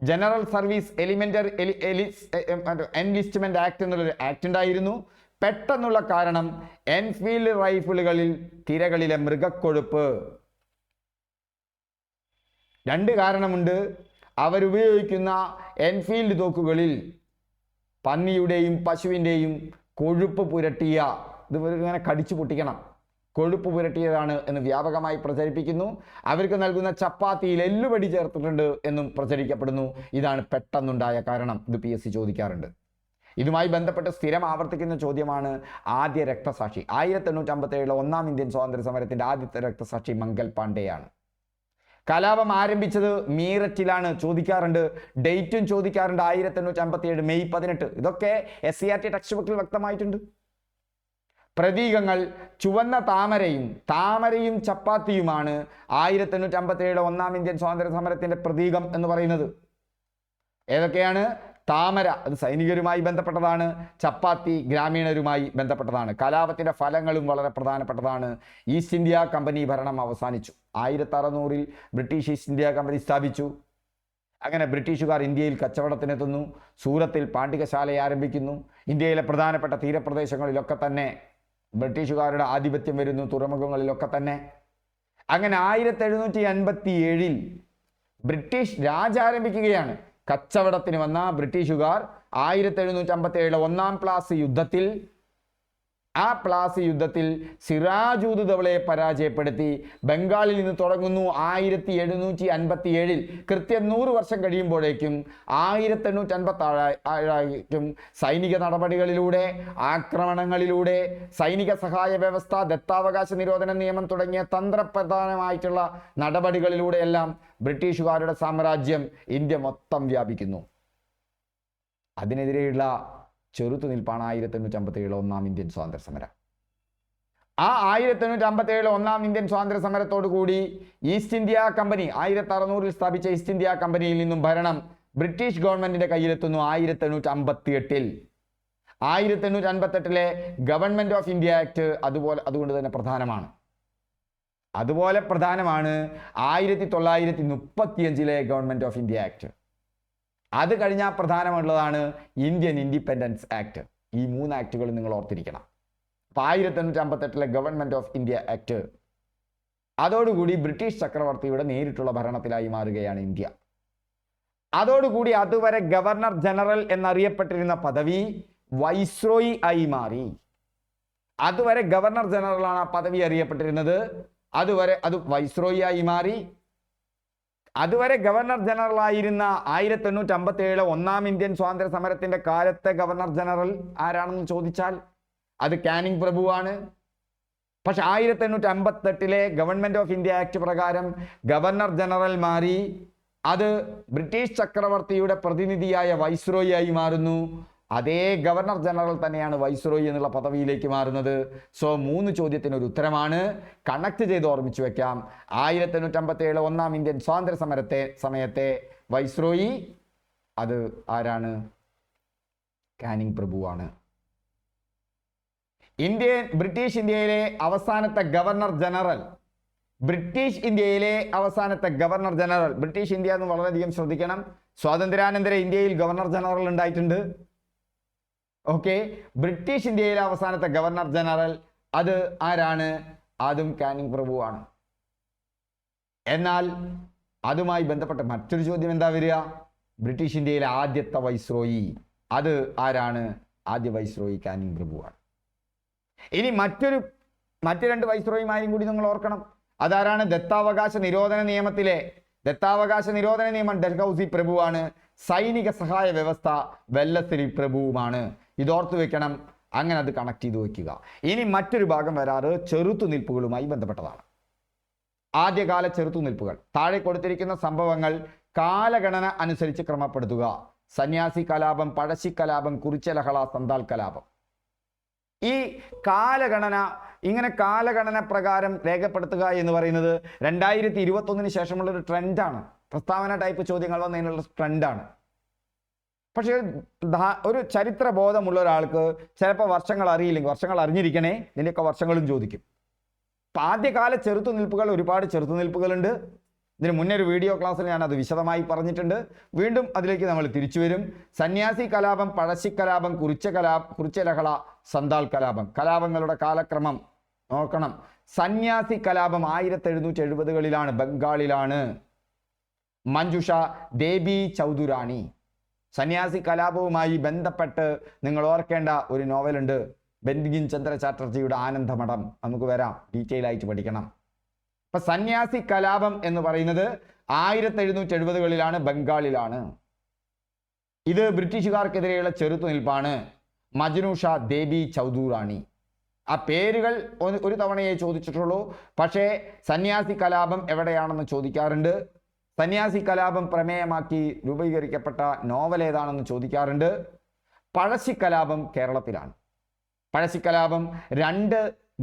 ജനറൽ സർവീസ് എൻലിസ്റ്റ്മെന്റ് ആക്ട് എന്നുള്ളൊരു ആക്ട് ഉണ്ടായിരുന്നു. പെട്ടെന്നുള്ള കാരണം എൻഫീൽഡ് റൈഫിളുകളിൽ തിരകളിലെ മൃഗക്കൊഴുപ്പ്. രണ്ട് കാരണമുണ്ട്. അവരുപയോഗിക്കുന്ന എൻഫീൽഡ് തോക്കുകളിൽ പന്നിയുടെയും പശുവിൻ്റെയും കൊഴുപ്പ് പുരട്ടിയ, ഇത് ഇങ്ങനെ കടിച്ചു പൊട്ടിക്കണം, കൊഴുപ്പ് പുരട്ടിയതാണ് എന്ന് വ്യാപകമായി പ്രചരിപ്പിക്കുന്നു. അവർക്ക് നൽകുന്ന ചപ്പാത്തിയിൽ എല്ലുപടി ചേർത്തിട്ടുണ്ട് എന്നും പ്രചരിക്കപ്പെടുന്നു. ഇതാണ് പെട്ടെന്നുണ്ടായ കാരണം. ഇത് PSC ചോദിക്കാറുണ്ട്. ഇതുമായി ബന്ധപ്പെട്ട് സ്ഥിരം ആവർത്തിക്കുന്ന ചോദ്യമാണ് ആദ്യ രക്തസാക്ഷി. 1857 ഒന്നാം ഇന്ത്യൻ സ്വാതന്ത്ര്യ സമരത്തിൻ്റെ ആദ്യത്തെ രക്തസാക്ഷി മംഗൽ പാണ്ഡെയാണ്. കലാപം ആരംഭിച്ചത് മീററ്റിലാണ്. ചോദിക്കാറുണ്ട്, ഡേറ്റും ചോദിക്കാറുണ്ട്. 1857 മെയ് 18. ഇതൊക്കെ SCERT ടെക്സ്റ്റ് ബുക്കിൽ വ്യക്തമായിട്ടുണ്ട്. പ്രതീകങ്ങൾ ചുവന്ന താമരയും ചപ്പാത്തിയുമാണ് 1857 ഒന്നാം ഇന്ത്യൻ സ്വാതന്ത്ര്യ സമരത്തിന്റെ പ്രതീകം എന്ന് പറയുന്നത്. ഏതൊക്കെയാണ്? താമര അത് സൈനികരുമായി ബന്ധപ്പെട്ടതാണ്, ചപ്പാത്തി ഗ്രാമീണരുമായി ബന്ധപ്പെട്ടതാണ്. കലാപത്തിന്റെ ഫലങ്ങളും വളരെ പ്രധാനപ്പെട്ടതാണ്. ഈസ്റ്റ് ഇന്ത്യ കമ്പനി ഭരണം അവസാനിച്ചു. 1600 ബ്രിട്ടീഷ് ഈസ്റ്റ് ഇന്ത്യ കമ്പനി സ്ഥാപിച്ചു. അങ്ങനെ ബ്രിട്ടീഷുകാർ ഇന്ത്യയിൽ കച്ചവടത്തിനെത്തുന്നു. സൂറത്തിൽ പാണ്ഡികശാല ആരംഭിക്കുന്നു. ഇന്ത്യയിലെ പ്രധാനപ്പെട്ട തീരപ്രദേശങ്ങളിലൊക്കെ തന്നെ ബ്രിട്ടീഷുകാരുടെ ആധിപത്യം വരുന്നു, തുറമുഖങ്ങളിലൊക്കെ തന്നെ. അങ്ങനെ 1757 ബ്രിട്ടീഷ് രാജ് ആരംഭിക്കുകയാണ്. കച്ചവടത്തിന് വന്ന ബ്രിട്ടീഷുകാർ 1757 ഒന്നാം പ്ലാസി യുദ്ധത്തിൽ, ആ പ്ലാസി യുദ്ധത്തിൽ സിറാജുദ് ദൗളയെ പരാജയപ്പെടുത്തി. ബംഗാളിൽ നിന്ന് തുടങ്ങുന്നു. 1757 കൃത്യം 100 വർഷം കഴിയുമ്പോഴേക്കും 1857 സൈനിക നടപടികളിലൂടെ, ആക്രമണങ്ങളിലൂടെ, സൈനിക സഹായ വ്യവസ്ഥ, ദത്താവകാശ നിരോധന നിയമം തുടങ്ങിയ തന്ത്രപ്രധാനമായിട്ടുള്ള നടപടികളിലൂടെയെല്ലാം ബ്രിട്ടീഷുകാരുടെ സാമ്രാജ്യം ഇന്ത്യ മൊത്തം വ്യാപിക്കുന്നു. അതിനെതിരെയുള്ള ചെറുത്തുനിൽപ്പാണ് 1857 ഒന്നാം ഇന്ത്യൻ സ്വാതന്ത്ര്യ സമരം. ആ 1857 ഒന്നാം ഇന്ത്യൻ സ്വാതന്ത്ര്യ സമരത്തോടു കൂടി ഈസ്റ്റ് ഇന്ത്യ കമ്പനി 1600 സ്ഥാപിച്ച ഈസ്റ്റ് ഇന്ത്യ കമ്പനിയിൽ നിന്നും ഭരണം ബ്രിട്ടീഷ് ഗവൺമെന്റിന്റെ കയ്യിലെത്തുന്നു 1858. 1858 ഗവൺമെന്റ് ഓഫ് ഇന്ത്യ ആക്ട് അതുകൊണ്ട് തന്നെ പ്രധാനമാണ്. അതുപോലെ പ്രധാനമാണ് 1935 ഗവൺമെന്റ് ഓഫ് ഇന്ത്യ ആക്ട്. അത് കഴിഞ്ഞാൽ പ്രധാനമുള്ളതാണ് ഇന്ത്യൻ ഇൻഡിപെൻഡൻസ് ആക്ട്. ഈ 3 ആക്ടുകൾ നിങ്ങൾ ഓർത്തിരിക്കണം. 1858 ഗവൺമെന്റ് ഓഫ് ഇന്ത്യ ആക്ട്, അതോടുകൂടി ബ്രിട്ടീഷ് ചക്രവർത്തിയുടെ നേരിട്ടുള്ള ഭരണത്തിലായി മാറുകയാണ് ഇന്ത്യ. അതോടുകൂടി അതുവരെ ഗവർണർ ജനറൽ എന്നറിയപ്പെട്ടിരുന്ന പദവി വൈസ്രോയി ആയി മാറി. അതുവരെ ഗവർണർ ജനറലാണ് ആ പദവി അറിയപ്പെട്ടിരുന്നത്. അതുവരെ അത് വൈസ്രോയി ആയി മാറി. അതുവരെ ഗവർണർ ജനറൽ ആയിരുന്ന 1857 ഒന്നാം ഇന്ത്യൻ സ്വാതന്ത്ര്യ സമരത്തിന്റെ കാലത്തെ ഗവർണർ ജനറൽ ആരാണെന്ന് ചോദിച്ചാൽ അത് കാനിങ് പ്രഭുവാണ്. പക്ഷെ 1858 ഗവൺമെന്റ് ഓഫ് ഇന്ത്യ ആക്ട് പ്രകാരം ഗവർണർ ജനറൽ മാറി. അത് ബ്രിട്ടീഷ് ചക്രവർത്തിയുടെ പ്രതിനിധിയായ വൈസ്രോയി ആയി മാറുന്നു. അതേ ഗവർണർ ജനറൽ തന്നെയാണ് വൈസ്രോയി എന്നുള്ള പദവിയിലേക്ക് മാറുന്നത്. സോ 3 ചോദ്യത്തിന് ഒരു ഉത്തരമാണ്. കണക്ട് ചെയ്ത് ഓർമ്മിച്ചു വെക്കാം. 1857 ഒന്നാം ഇന്ത്യൻ സ്വാതന്ത്ര്യ സമയത്തെ വൈസ്രോയി അത് ആരാണ്? കാനിങ് പ്രഭുവാണ്. ബ്രിട്ടീഷ് ഇന്ത്യയിലെ അവസാനത്തെ ഗവർണർ ജനറൽ ബ്രിട്ടീഷ് ഇന്ത്യ എന്ന് വളരെയധികം ശ്രദ്ധിക്കണം. സ്വാതന്ത്ര്യാനന്തര ഇന്ത്യയിൽ ഗവർണർ ജനറൽ ഉണ്ടായിട്ടുണ്ട്. ഓക്കെ, ബ്രിട്ടീഷ് ഇന്ത്യയിലെ അവസാനത്തെ ഗവർണർ ജനറൽ അത് ആരാണ്? അതും കാനിങ് പ്രഭുവാണ്. എന്നാൽ അതുമായി ബന്ധപ്പെട്ട മറ്റൊരു ചോദ്യം എന്താ വരിക? ബ്രിട്ടീഷ് ഇന്ത്യയിലെ ആദ്യത്തെ വൈസ്രോയി അത് ആരാണ്? ആദ്യ വൈസ്രോയി കാനിങ് പ്രഭുവാണ്. ഇനി മറ്റ് 2 വൈസ്രോയിമാരും കൂടി നിങ്ങൾ ഓർക്കണം. അതാരാണ്? ദത്താവകാശ നിരോധന നിയമം ഡൽഹൌസി പ്രഭുവാണ്. സൈനിക സഹായ വ്യവസ്ഥ വെല്ലസ്ലി പ്രഭുവുമാണ്. ഇതോർത്തു വെക്കണം. അങ്ങനെ അത് കണക്ട് ചെയ്ത് വെക്കുക. ഇനി മറ്റൊരു ഭാഗം വരാറ് ചെറുത്തുനിൽപ്പുകളുമായി ബന്ധപ്പെട്ടതാണ്. ആദ്യകാല ചെറുത്തുനിൽപ്പുകൾ. താഴെ കൊടുത്തിരിക്കുന്ന സംഭവങ്ങൾ കാലഗണന അനുസരിച്ച് ക്രമപ്പെടുത്തുക. സന്യാസി കലാപം, പഴശ്ശി കലാപം, കുറിച്യലഹള, സന്താൽ കലാപം. ഈ കാലഗണന പ്രകാരം രേഖപ്പെടുത്തുക എന്ന് പറയുന്നത് 2021 ശേഷമുള്ളൊരു ട്രെൻഡാണ്. പ്രസ്താവന ടൈപ്പ് ചോദ്യങ്ങൾ വന്നതിനുള്ള ട്രെൻഡാണ്. പക്ഷേ ഒരു ചരിത്ര ബോധമുള്ള ഒരാൾക്ക് ചിലപ്പോൾ വർഷങ്ങൾ അറിഞ്ഞിരിക്കണേ, ഇതിൻ്റെയൊക്കെ വർഷങ്ങളും ചോദിക്കും. അപ്പം ആദ്യകാല ചെറുത്തുനിൽപ്പുകൾ, ഒരുപാട് ചെറുത്തുനിൽപ്പുകളുണ്ട്. ഇതിന് മുന്നേ ഒരു വീഡിയോ ക്ലാസ്സിൽ ഞാൻ അത് വിശദമായി പറഞ്ഞിട്ടുണ്ട്. വീണ്ടും അതിലേക്ക് നമ്മൾ തിരിച്ചു വരും. സന്യാസി കലാപം, പഴശ്ശി കലാപം, കുറിച്യലഹള, സന്താൽ കലാപം. കലാപങ്ങളുടെ കാലക്രമം നോക്കണം. സന്യാസി കലാപം 1770കളിലാണ്, ബംഗാളിലാണ്. മഞ്ജുഷ ദേബി ചൗധുരാണി. സന്യാസി കലാപവുമായി ബന്ധപ്പെട്ട് നിങ്ങൾ ഓർക്കേണ്ട ഒരു നോവലുണ്ട്, ബന്കിം ചന്ദ്ര ചാറ്റർജിയുടെ ആനന്ദമഠം. നമുക്ക് വരാം, ഡീറ്റെയിൽ ആയിട്ട് പഠിക്കണം. അപ്പൊ സന്യാസി കലാപം എന്ന് പറയുന്നത് 1770കളിലാണ്, ബംഗാളിലാണ്. ഇത് ബ്രിട്ടീഷുകാർക്കെതിരെയുള്ള ചെറുത്തുനിൽപ്പാണ്. മജ്നൂഷ ദേബി ചൗധുറാണി. ആ പേരുകൾ ഒരു തവണയേ ചോദിച്ചിട്ടുള്ളൂ. പക്ഷേ സന്യാസി കലാപം എവിടെയാണെന്ന് ചോദിക്കാറുണ്ട്. സന്യാസി കലാപം പ്രമേയമാക്കി രൂപീകരിക്കപ്പെട്ട നോവൽ ഏതാണെന്ന് ചോദിക്കാറുണ്ട്. പഴശ്ശി കലാപം കേരളത്തിലാണ്. പഴശ്ശി കലാപം 2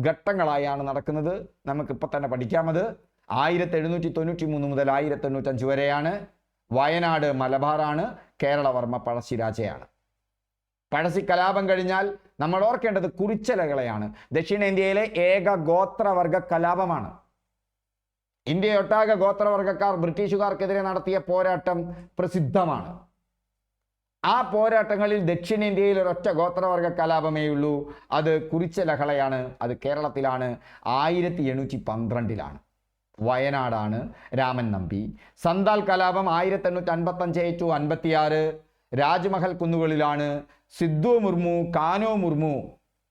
ഘട്ടങ്ങളായാണ് നടക്കുന്നത്. നമുക്കിപ്പോൾ തന്നെ പഠിക്കാമത്. 1793 മുതൽ 1805 വരെയാണ്. വയനാട് മലബാറാണ്. കേരളവർമ്മ പഴശ്ശിരാജയാണ്. പഴശ്ശി കലാപം കഴിഞ്ഞാൽ നമ്മൾ ഓർക്കേണ്ടത് കുറിച്യലഹളയാണ്. ദക്ഷിണേന്ത്യയിലെ ഏക ഗോത്രവർഗ കലാപമാണ്. ഇന്ത്യയൊട്ടാകെ ഗോത്രവർഗക്കാർ ബ്രിട്ടീഷുകാർക്കെതിരെ നടത്തിയ പോരാട്ടം പ്രസിദ്ധമാണ്. ആ പോരാട്ടങ്ങളിൽ ദക്ഷിണേന്ത്യയിൽ ഒരൊറ്റ ഗോത്രവർഗ കലാപമേ ഉള്ളൂ. അത് കുറിച്യലഹളയാണ്. അത് കേരളത്തിലാണ്. 1812ലാണ്. വയനാടാണ്. രാമൻ നമ്പി. സന്താൽ കലാപം 1855 to 56 രാജ്മഹൽ കുന്നുകളിലാണ്. സിദ്ധു മുർമു, കാനോ മുർമു,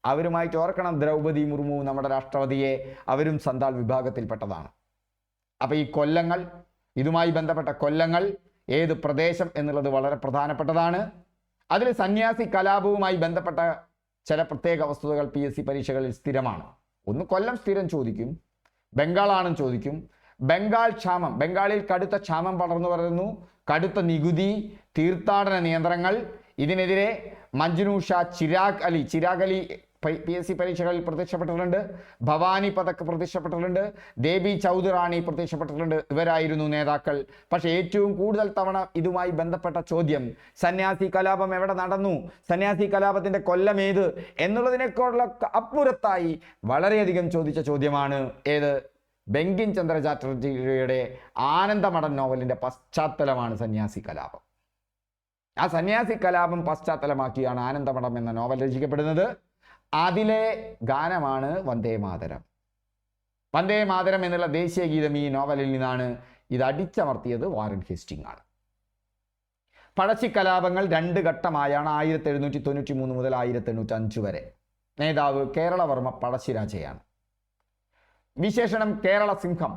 അവരുമായിട്ട് ഓർക്കണം. ദ്രൗപദി മുർമു, നമ്മുടെ രാഷ്ട്രപതിയെ, അവരും സന്താൽ വിഭാഗത്തിൽപ്പെട്ടതാണ്. അപ്പോൾ ഈ കൊല്ലങ്ങൾ, ഇതുമായി ബന്ധപ്പെട്ട കൊല്ലങ്ങൾ, ഏത് പ്രദേശം എന്നുള്ളത് വളരെ പ്രധാനപ്പെട്ടതാണ്. അതിൽ സന്യാസി കലാപവുമായി ബന്ധപ്പെട്ട ചില പ്രത്യേക വസ്തുതകൾ PSC പരീക്ഷകളിൽ സ്ഥിരമാണ്. ഒന്ന്, കൊല്ലം സ്ഥിരം ചോദിക്കും. ബംഗാളാണെന്ന് ചോദിക്കും. ബംഗാൾ ക്ഷാമം, ബംഗാളിൽ കടുത്ത ക്ഷാമം പടർന്നു വരുന്നു. കടുത്ത നികുതി, തീർത്ഥാടന നിയന്ത്രണങ്ങൾ, ഇതിനെതിരെ മഞ്ജുനു ഷാ, ചിരാഗ് അലി PSC പരീക്ഷകളിൽ പ്രത്യക്ഷപ്പെട്ടിട്ടുണ്ട്. ഭവാനി പതക് പ്രത്യക്ഷപ്പെട്ടിട്ടുണ്ട്. ദേബി ചൗധുറാണി പ്രത്യക്ഷപ്പെട്ടിട്ടുണ്ട്. ഇവരായിരുന്നു നേതാക്കൾ. പക്ഷേ ഏറ്റവും കൂടുതൽ തവണ ഇതുമായി ബന്ധപ്പെട്ട ചോദ്യം സന്യാസി കലാപം എവിടെ നടന്നു, സന്യാസി കലാപത്തിന്റെ കൊല്ലം ഏത് എന്നുള്ളതിനേക്കുള്ള അപ്പുറത്തായി വളരെയധികം ചോദിച്ച ചോദ്യമാണ് ഏത്? ബങ്കിം ചന്ദ്ര ചാറ്റർജിയുടെ ആനന്ദമഠം നോവലിന്റെ പശ്ചാത്തലമാണ് സന്യാസി കലാപം. ആ സന്യാസി കലാപം പശ്ചാത്തലമാക്കിയാണ് ആനന്ദമഠം എന്ന നോവൽ രചിക്കപ്പെടുന്നത്. അതിലെ ഗാനമാണ് വന്ദേ മാതരം. വന്ദേ മാതരം എന്നുള്ള ദേശീയ ഗീതം ഈ നോവലിൽ നിന്നാണ്. ഇത് അടിച്ചമർത്തിയത് വാറൻ ഹേസ്റ്റിംഗ് ആണ്. പഴശ്ശിക്കലാപങ്ങൾ 2 ഘട്ടമായാണ് 1793 മുതൽ 1805 വരെ. നേതാവ് കേരളവർമ്മ പഴശ്ശിരാജയാണ്. വിശേഷണം കേരള സിംഹം.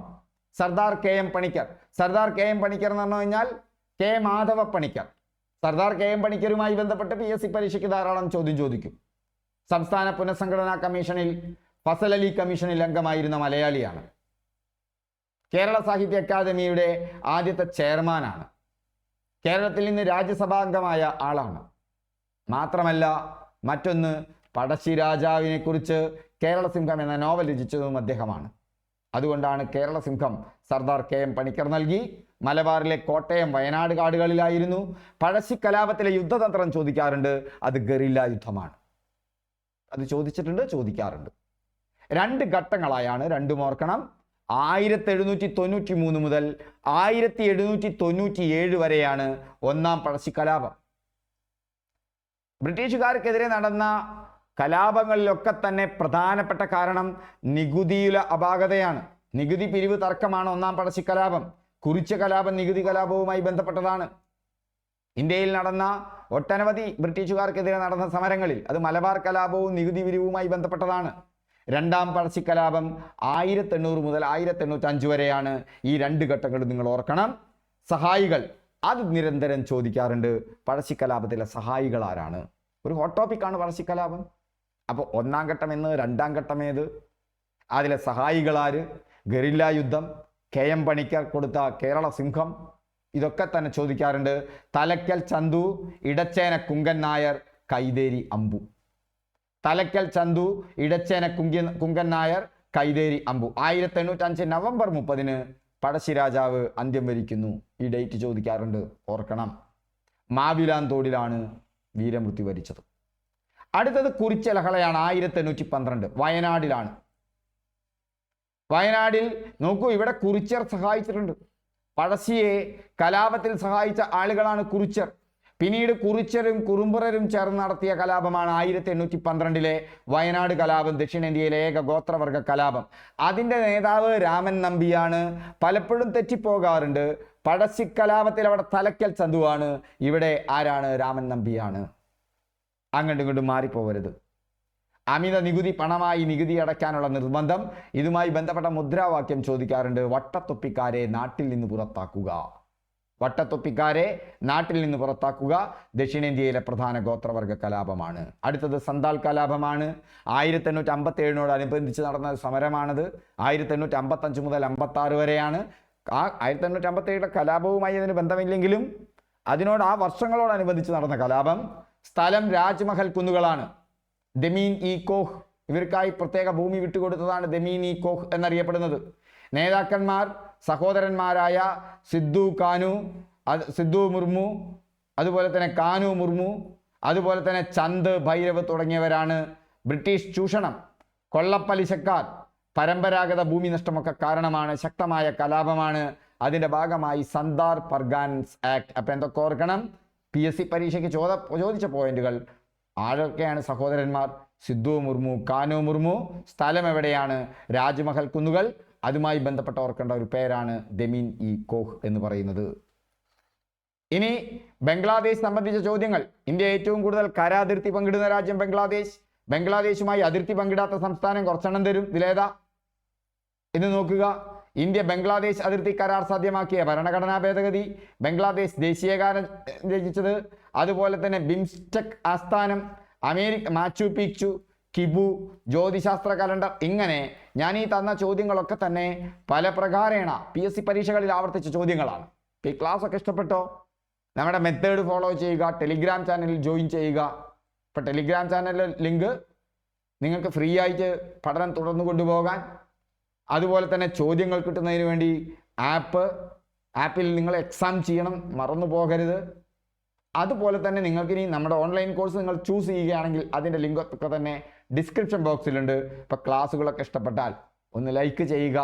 സർദാർ KM പണിക്കർ. സർദാർ KM പണിക്കർ എന്ന് പറഞ്ഞു കഴിഞ്ഞാൽ K മാധവ പണിക്കർ. സർദാർ KM പണിക്കരുമായി ബന്ധപ്പെട്ട് PSC പരീക്ഷയ്ക്ക് ധാരാളം ചോദ്യം ചോദിക്കും. സംസ്ഥാന പുനഃസംഘടനാ കമ്മീഷനിൽ ഫസൽ അലി കമ്മീഷനിൽ അംഗമായിരുന്ന മലയാളിയാണ്. കേരള സാഹിത്യ അക്കാദമിയുടെ ആദ്യത്തെ ചെയർമാനാണ്. കേരളത്തിൽ നിന്ന് രാജ്യസഭാംഗമായ ആളാണ്. മാത്രമല്ല മറ്റൊന്ന്, പഴശ്ശിരാജാവിനെ കുറിച്ച് കേരള സിംഹം എന്ന നോവൽ രചിച്ചതും അദ്ദേഹമാണ്. അതുകൊണ്ടാണ് കേരള സിംഹം സർദാർ KM പണിക്കർ നൽകി. മലബാറിലെ കോട്ടയം, വയനാട് കാടുകളിലായിരുന്നു. പഴശ്ശിക്കലാപത്തിലെ യുദ്ധതന്ത്രം ചോദിക്കാറുണ്ട്. അത് ഗറില്ല യുദ്ധമാണ്. അത് ചോദിച്ചിട്ടുണ്ട്, ചോദിക്കാറുണ്ട്. 2 ഘട്ടങ്ങളായാണ്. രണ്ടും ഓർക്കണം. 1793 മുതൽ 1797 വരെയാണ് ഒന്നാം പഴശ്ശിക്കലാപം. ബ്രിട്ടീഷുകാർക്കെതിരെ നടന്ന കലാപങ്ങളിലൊക്കെ തന്നെ പ്രധാനപ്പെട്ട കാരണം നികുതിയിലെ അപാകതയാണ്. നികുതി പിരിവ് തർക്കമാണ് ഒന്നാം പഴശ്ശിക്കലാപം. കുറിച്യ കലാപം നികുതി കലാപവുമായി ബന്ധപ്പെട്ടതാണ്. ഇന്ത്യയിൽ നടന്ന ഒട്ടനവധി ബ്രിട്ടീഷുകാർക്കെതിരെ നടന്ന സമരങ്ങളിൽ അത് മലബാർ കലാപവും നികുതി പിരിവുമായി ബന്ധപ്പെട്ടതാണ്. രണ്ടാം പഴശ്ശിക്കലാപം 1800 മുതൽ 1805 വരെയാണ്. ഈ 2 ഘട്ടങ്ങൾ നിങ്ങൾ ഓർക്കണം. സഹായികൾ അത് നിരന്തരം ചോദിക്കാറുണ്ട്. പഴശ്ശിക്കലാപത്തിലെ സഹായികൾ ആരാണ്? ഒരു ഹോട്ട് ടോപ്പിക്കാണ് പഴശ്ശിക്കലാപം. അപ്പോൾ ഒന്നാം ഘട്ടം എന്ന്, രണ്ടാം ഘട്ടം ഏത്, അതിലെ സഹായികൾ ആര്, ഗറില്ല യുദ്ധം, KM പണിക്കർ കൊടുത്ത കേരള സിംഹം, ഇതൊക്കെ തന്നെ ചോദിക്കാറുണ്ട്. തലക്കൽ ചന്തു, ഇടച്ചേന കുങ്കൻ നായർ, കൈതേരി അമ്പു. തലക്കൽ ചന്തു, ഇടച്ചേന കുങ്കൻ നായർ, കൈതേരി അമ്പു. 1805 നവംബർ 30 പഴശ്ശിരാജാവ് അന്ത്യം വരിക്കുന്നു. ഈ ഡേറ്റ് ചോദിക്കാറുണ്ട്, ഓർക്കണം. മാവിലാൻ തോടിലാണ് വീരമൃത്യു വരിച്ചത്. അടുത്തത് കുറിച്യ ലഹളയാണ്. 1812 വയനാടിലാണ്. വയനാടിൽ നോക്കൂ, ഇവിടെ കുറിച്യർ സഹായിച്ചിട്ടുണ്ട്. പഴശ്ശിയെ കലാപത്തിൽ സഹായിച്ച ആളുകളാണ് കുറിച്യർ. പിന്നീട് കുറിച്യരും കുറുമ്പുറരും ചേർന്ന് നടത്തിയ കലാപമാണ് 1812 വയനാട് കലാപം, ദക്ഷിണേന്ത്യയിലെ ഏക ഗോത്രവർഗ കലാപം. അതിൻ്റെ നേതാവ് രാമൻ നമ്പിയാണ്. പലപ്പോഴും തെറ്റിപ്പോകാറുണ്ട്. പഴശ്ശിക്കലാപത്തിൽ അവിടെ തലക്കൽ ചന്തുവാണ്, ഇവിടെ ആരാണ്? രാമൻ നമ്പിയാണ്. അങ്ങോട്ടും ഇങ്ങോട്ടും മാറിപ്പോകരുത്. അമിത നികുതി പണമായി നികുതി അടയ്ക്കാനുള്ള നിർബന്ധം, ഇതുമായി ബന്ധപ്പെട്ട മുദ്രാവാക്യം ചോദിക്കാറുണ്ട്. വട്ടത്തൊപ്പിക്കാരെ നാട്ടിൽ നിന്ന് പുറത്താക്കുക. വട്ടത്തൊപ്പിക്കാരെ നാട്ടിൽ നിന്ന് പുറത്താക്കുക ദക്ഷിണേന്ത്യയിലെ പ്രധാന ഗോത്രവർഗ കലാപമാണ്. അടുത്തത് സന്താൽ കലാപമാണ്. 1857 നടന്ന സമരമാണത്. 1855 മുതൽ 56 വരെയാണ്. ആ 1857 കലാപവുമായി അതിന് ബന്ധമില്ലെങ്കിലും അതിനോട് ആ വർഷങ്ങളോടനുബന്ധിച്ച് നടന്ന കലാപം. സ്ഥലം രാജ്മഹൽ കുന്നുകളാണ്. ദമീൻ ഇ കോഹ്, ഇവർക്കായി പ്രത്യേക ഭൂമി വിട്ടുകൊടുത്തതാണ് ദമീൻ ഇ കോഹ് എന്നറിയപ്പെടുന്നത്. നേതാക്കന്മാർ സഹോദരന്മാരായ സിദ്ധു മുർമു, അതുപോലെ തന്നെ കാനു മുർമു, അതുപോലെ തന്നെ ചന്ദ് ഭൈരവ് തുടങ്ങിയവരാണ്. ബ്രിട്ടീഷ് ചൂഷണം, കൊള്ളപ്പലിശക്കാർ, പരമ്പരാഗത ഭൂമി നഷ്ടമൊക്കെ കാരണമാണ്. ശക്തമായ കലാപമാണ്. അതിൻ്റെ ഭാഗമായി സന്താർ പർഗാൻസ് ആക്ട്. അപ്പം എന്തൊക്കെ ഓർക്കണം? PSC പരീക്ഷയ്ക്ക് ചോദിച്ച പോയിന്റുകൾ. ആരൊക്കെയാണ് സഹോദരന്മാർ? സിദ്ധു മുർമു, കാനു മുർമു. സ്ഥലം എവിടെയാണ്? രാജ്മഹൽ കുന്നുകൾ. അതുമായി ബന്ധപ്പെട്ട ഓർക്കേണ്ട ഒരു പേരാണ് ദമീൻ ഇ കോഹ് എന്ന് പറയുന്നത്. ഇനി ബംഗ്ലാദേശ് സംബന്ധിച്ച ചോദ്യങ്ങൾ. ഇന്ത്യ ഏറ്റവും കൂടുതൽ കരാതിർത്തി പങ്കിടുന്ന രാജ്യം ബംഗ്ലാദേശ്. ബംഗ്ലാദേശുമായി അതിർത്തി പങ്കിടാത്ത സംസ്ഥാനം കുറച്ചെണ്ണം തരും. ഇതിലേതാ എന്ന് നോക്കുക. ഇന്ത്യ ബംഗ്ലാദേശ് അതിർത്തി കരാർ സാധ്യമാക്കിയ ഭരണഘടനാ ഭേദഗതി, ബംഗ്ലാദേശ് ദേശീയഗാനം രചിച്ചത്, അതുപോലെ തന്നെ ബിംസ്റ്റെക് ആസ്ഥാനം, മാച്ചു പിച്ചു, കിബു, ജ്യോതിശാസ്ത്ര കലണ്ടർ. ഇങ്ങനെ ഞാൻ ഈ തന്ന ചോദ്യങ്ങളൊക്കെ തന്നെ പല പ്രകാരേണ PSC പരീക്ഷകളിൽ ആവർത്തിച്ച ചോദ്യങ്ങളാണ്. ഈ ക്ലാസ് ഒക്കെ ഇഷ്ടപ്പെട്ടോ? നമ്മുടെ മെത്തേഡ് ഫോളോ ചെയ്യുക, ടെലിഗ്രാം ചാനലിൽ ജോയിൻ ചെയ്യുക. ഇപ്പോൾ ടെലിഗ്രാം ചാനലിലെ ലിങ്ക് നിങ്ങൾക്ക് ഫ്രീ ആയിട്ട് പഠനം തുടർന്നു കൊണ്ടുപോകാൻ, അതുപോലെ തന്നെ ചോദ്യങ്ങൾ കിട്ടുന്നതിന് വേണ്ടി ആപ്പിൽ നിങ്ങൾ എക്സാം ചെയ്യണം, മറന്നു പോകരുത്. അതുപോലെ തന്നെ നിങ്ങൾക്കിനി നമ്മുടെ ഓൺലൈൻ കോഴ്സ് നിങ്ങൾ ചൂസ് ചെയ്യുകയാണെങ്കിൽ അതിൻ്റെ ലിങ്കൊക്കെ തന്നെ ഡിസ്ക്രിപ്ഷൻ ബോക്സിലുണ്ട്. ഇപ്പോൾ ക്ലാസ്സുകളൊക്കെ ഇഷ്ടപ്പെട്ടാൽ ഒന്ന് ലൈക്ക് ചെയ്യുക,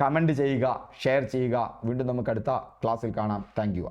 കമൻറ്റ് ചെയ്യുക, ഷെയർ ചെയ്യുക. വീണ്ടും നമുക്ക് അടുത്ത ക്ലാസ്സിൽ കാണാം. Thank you.